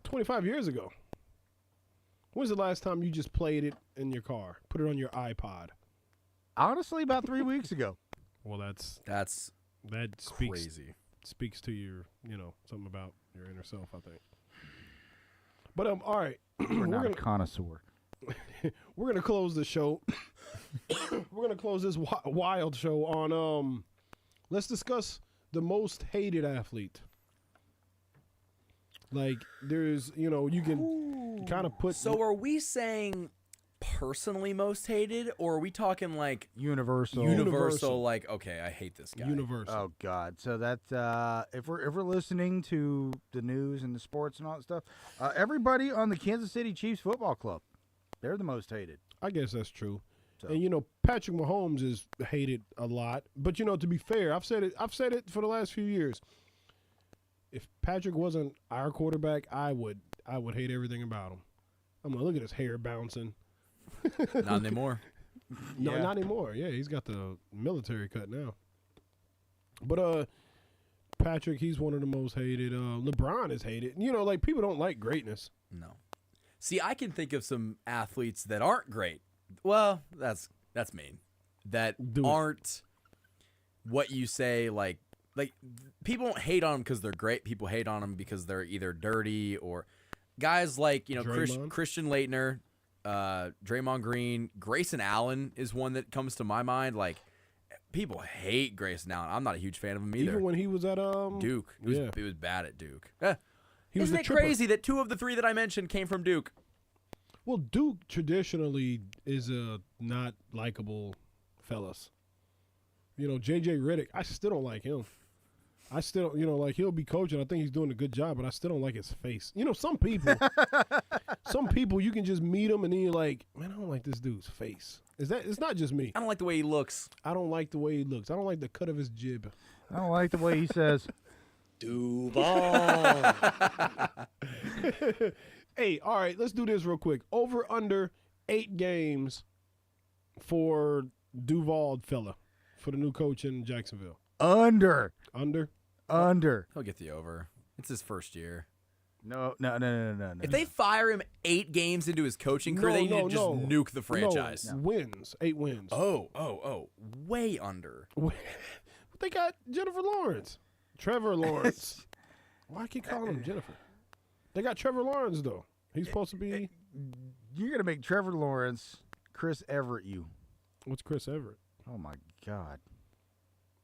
25 years ago. When's the last time you just played it in your car? Put it on your iPod? Honestly, about 3 weeks ago. Well, that speaks crazy. Speaks to your, something about your inner self, I think. But all right. We're not a connoisseur. We're gonna close the show. We're gonna close this wild show on let's discuss the most hated athlete. Like there's you can kind of put. So are we saying personally most hated, or are we talking like Universal? Like, okay, I hate this guy. Universal. Oh God! So that's if we're listening to the news and the sports and all that stuff, everybody on the Kansas City Chiefs football club, they're the most hated. I guess that's true. So. And Patrick Mahomes is hated a lot. But to be fair, I've said it for the last few years. If Patrick wasn't our quarterback, I would hate everything about him. I'm like, look at his hair bouncing. Not anymore. No, not anymore. Yeah, he's got the military cut now. But Patrick, he's one of the most hated. LeBron is hated. Like people don't like greatness. No. See, I can think of some athletes that aren't great. Well, that's mean. That aren't what you say. Like people don't hate on them because they're great. People hate on them because they're either dirty or guys like Christian Laettner. Draymond Green, Grayson Allen is one that comes to my mind. Like, people hate Grayson Allen. I'm not a huge fan of him either. Even when he was at Duke, he was bad at Duke. Isn't it crazy that 2 of the 3 that I mentioned came from Duke? Well, Duke traditionally is a not likable fellas. J.J. Redick, I still don't like him. I still, like he'll be coaching. I think he's doing a good job, but I still don't like his face. Some people you can just meet them and then you're like, man, I don't like this dude's face. It's not just me. I don't like the way he looks. I don't like the way he looks. I don't like the cut of his jib. I don't like the way he says, Duval. Hey, all right, let's do this real quick. Over under 8 games for Duval fella, for the new coach in Jacksonville. Under. He'll get the over. It's his first year. No. If they fire him 8 games into his coaching career, they need to just nuke the franchise. No. Wins. 8 wins. Oh. Way under. They got Jennifer Lawrence. Trevor Lawrence. Why keep calling him Jennifer? They got Trevor Lawrence, though. He's supposed to be. You're going to make Trevor Lawrence Chris Everett you. What's Chris Everett? Oh, my God.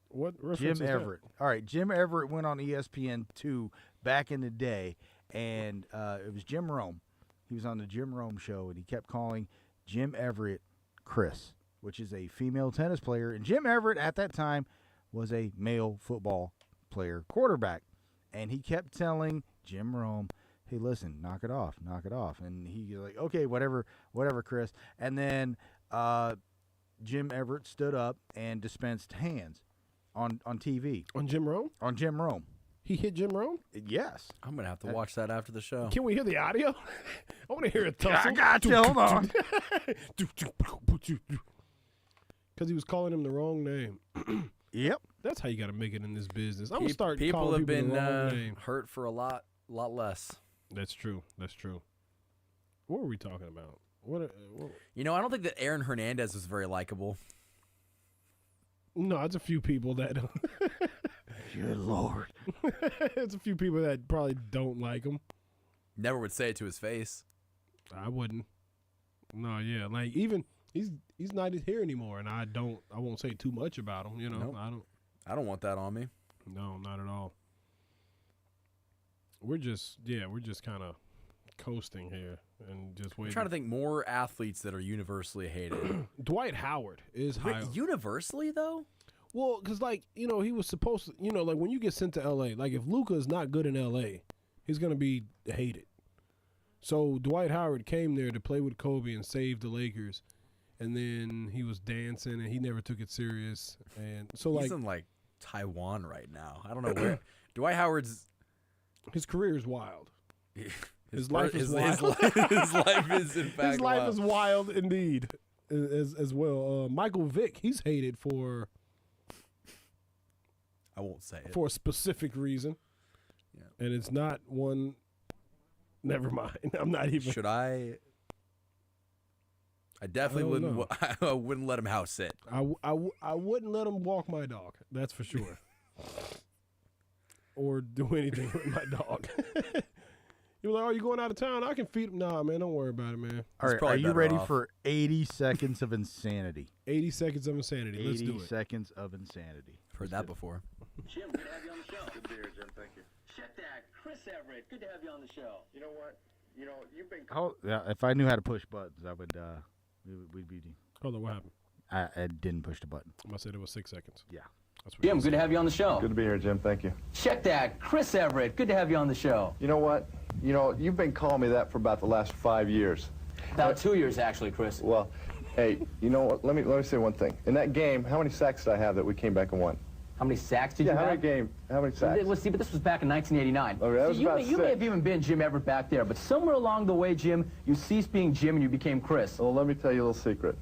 What reference Jim is that? Everett. All right, Jim Everett went on ESPN2 back in the day, and it was Jim Rome. He was on the Jim Rome show, and he kept calling Jim Everett Chris, which is a female tennis player. And Jim Everett at that time was a male football player quarterback. And he kept telling Jim Rome, hey, listen, knock it off. And he was like, okay, whatever, Chris. And then Jim Everett stood up and dispensed hands on TV. On Jim Rome? On Jim Rome. He hit Jim Rome? Yes. I'm going to have to watch that after the show. Can we hear the audio? I want to hear it tussle. I got you. Hold on. Because he was calling him the wrong name. Yep. That's how you got to make it in this business. I'm going to start people calling have people been the wrong name. hurt for a lot less. That's true. What were we talking about? What? I don't think that Aaron Hernandez was very likable. No, it's a few people that. Good Lord. It's a few people that probably don't like him. Never would say it to his face. I wouldn't. No, yeah, like even he's not here anymore, and I won't say too much about him. Nope. I don't want that on me. No, not at all. We're just kind of coasting here and just waiting. I'm trying to think more athletes that are universally hated. Dwight Howard is high. Universally, though? Well, because, he was supposed to, when you get sent to L.A., like, if Luka is not good in L.A., he's going to be hated. So Dwight Howard came there to play with Kobe and save the Lakers, and then he was dancing, and he never took it serious. And so, he's in, Taiwan right now. I don't know where. Dwight Howard's... His career is wild. His life life is wild. His life is, in fact, his life is wild indeed, as well. Michael Vick, he's hated for... I won't say it. for a specific reason. Yeah. And it's not one. Never mind. I'm not even. Should I? I definitely I don't know. I wouldn't let him house sit. I wouldn't let him walk my dog. That's for sure. Or do anything with my dog. You're like, "Oh, you going out of town? I can feed him." Nah, man, don't worry about it, man. All right, probably are you better ready off. for 80 seconds of insanity? 80 seconds of insanity. Let's 80 do it. seconds of insanity. Heard that before. Jim, good to have you on the show. Good to be here, Jim. Thank you. Check that. Chris Everett, good to have you on the show. You know what? You've been. Oh, yeah, if I knew how to push buttons, I would. We'd be. Hold on, what happened? I didn't push the button. I said it was 6 seconds. Yeah. That's what Jim, you good to said. have you on the show. Good to be here, Jim. Thank you. Check that. Chris Everett, good to have you on the show. You know what? You've been calling me that for about the last 5 years. About 2 years, actually, Chris. Well, hey, you know what? Let me say one thing. In that game, how many sacks did I have that we came back and won? How many sacks did Yeah, you how have? many sacks? Let's see, but this was back in 1989. Okay, that was See, you about may have six. even been Jim Everett back there, but somewhere along the way, Jim, you ceased being Jim and you became Chris. Well, let me tell you a little secret.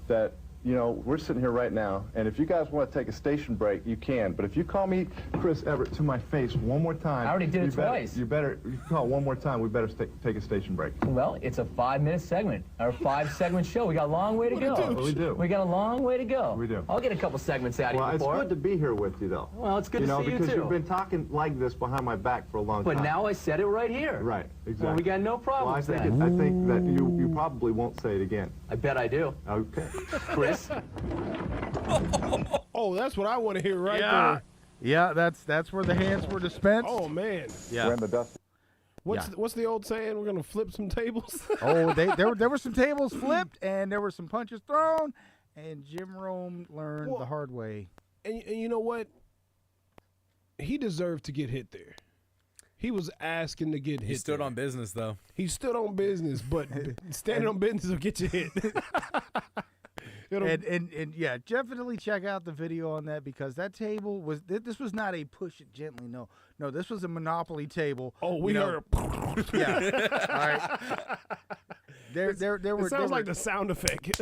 That, we're sitting here right now, and if you guys want to take a station break, you can. But if you call me Chris Everett to my face one more time... I already did it twice. You call one more time, we better take a station break. Well, it's a 5-minute segment, or 5-segment show. We got a long way to go. We do. We got a long way to go. We do. I'll get a couple segments out of Well, you it's before. good to be here with you, though. Well, it's good to see you, because too. you've been talking like this behind my back for a long time. But now I said it right here. Right, exactly. Well, we got no Well, I problems think, then. I think that you probably won't say it again. I bet I do. Okay. Chris? Oh, that's what I want to hear right Yeah. Yeah, that's where the hands were dispensed. there. Oh, man. yeah. We're in the dust. What's the old saying? We're going to flip some tables? Oh, there were some tables flipped and there were some punches thrown, and Jim Rome learned Well, the hard way. And you know what? He deserved to get hit there. He was asking to get hit. He stood there. on business though. He stood on business, but standing on business will get you hit. It'll- And yeah, definitely check out the video on that, because that table was this was not a push it gently. No, this was a Monopoly table. oh, we you know. heard. Yeah. All right. There were. It sounds like the sound effect.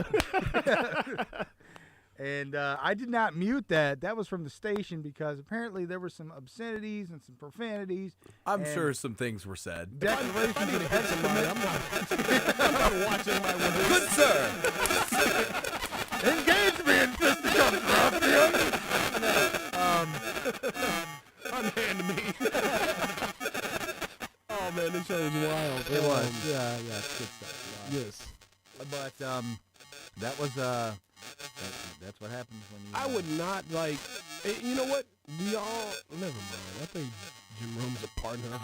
And I did not mute that. That was from the station, because apparently there were some obscenities and some profanities. I'm and sure some things were said. declarations of Somebody, I'm not watching my one. Good sir. Engage me in fisticuffs, ruffian! Unhand me. Oh man, this show was wild. It was. Yeah, it's good stuff. Yes. But that was that's what happens when you. I would not like. You know what? We all. Never mind. I think Jim Rome's a partner. I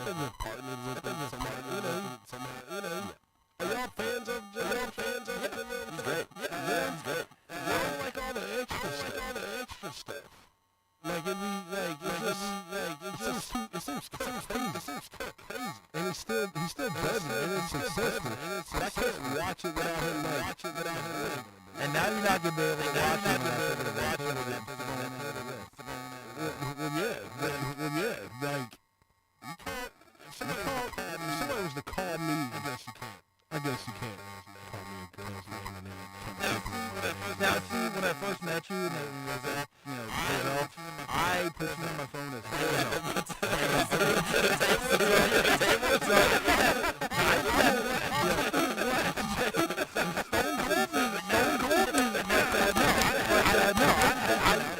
think we're partnered with him somehow. Are y'all fans of Jim Rome? He's great. Yeah, he's great. I don't like all the extra stuff. Like it seems crazy. And he's still does it, and it's successful. But I can't watch it without him like. And now you're not gonna be able to watch it. Well, yeah. Like, you can't. If somebody was to call me, I guess you can't. Call me a girl's name and then Now, see, when I first met you, and it was, paid off, I put you on my phone as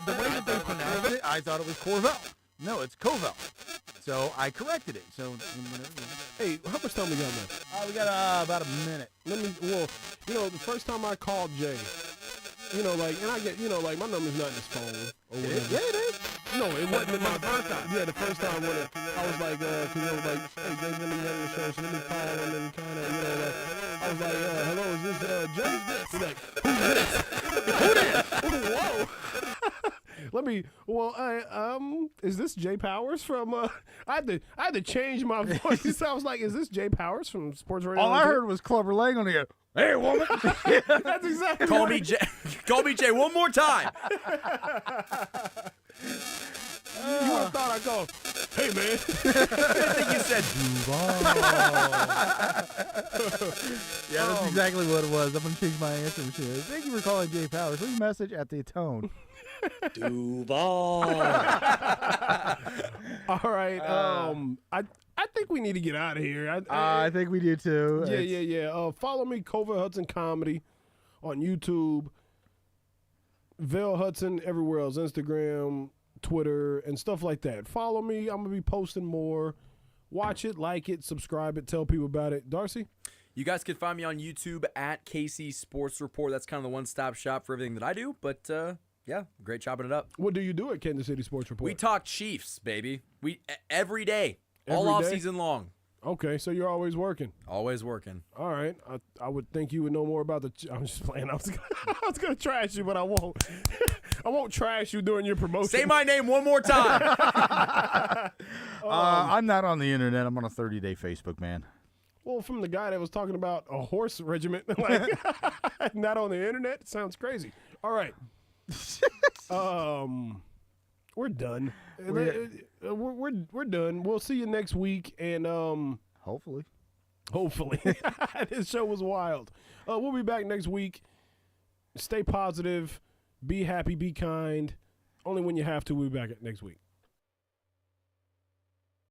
the way that they pronounced it, I thought it was Covell. No, it's Covell. So I corrected it. So hey, how much time we got left? we got about a minute. The first time I called Jay, and I get, my number's not in his phone or whatever. Yeah, it is. No, it wasn't in my first time. Yeah, the first time when I was like, because I was like, hey, Jay's gonna be having a show, so let me call him and kind of, I was like, hello, is this Jay? He's like, who's this? Who this? Whoa. Is this Jay Powers from, I had to change my voice. I was like, is this Jay Powers from Sports Radio? All I heard was Clubber Lang on the hey, woman. That's exactly Call what me Jay. Call me Jay one more time. you would have thought I called. Hey, man. I think you said Yeah, that's exactly what it was. I'm going to change my answer machine. Thank you for calling Jay Powers. Leave a message at the tone. Duval. All right. I think we need to get out of here. I think we do too. Yeah. Follow me, Covell Hudson Comedy, on YouTube. Vail Hudson everywhere else, Instagram, Twitter, and stuff like that. Follow me. I'm gonna be posting more. Watch it, like it, subscribe it, tell people about it. D'Arcy? You guys can find me on YouTube at KC Sports Report. That's kind of the one-stop shop for everything that I do. But yeah, great chopping it up. What do you do at Kansas City Sports Report? We talk Chiefs, baby. Every day, all Every off day? season long. Okay, so you're always working. Always working. All right. I would think you would know more about the. I'm just playing. I was gonna trash you, but I won't. I won't trash you during your promotion. Say my name one more time. I'm not on the internet. I'm on a 30-day Facebook, man. Well, from the guy that was talking about a horse regiment, like not on the internet, sounds crazy. All right. We're done. We're done. We'll see you next week, and Hopefully. This show was wild. We'll be back next week. Stay positive. Be happy. Be kind. Only when you have to. We'll be back next week.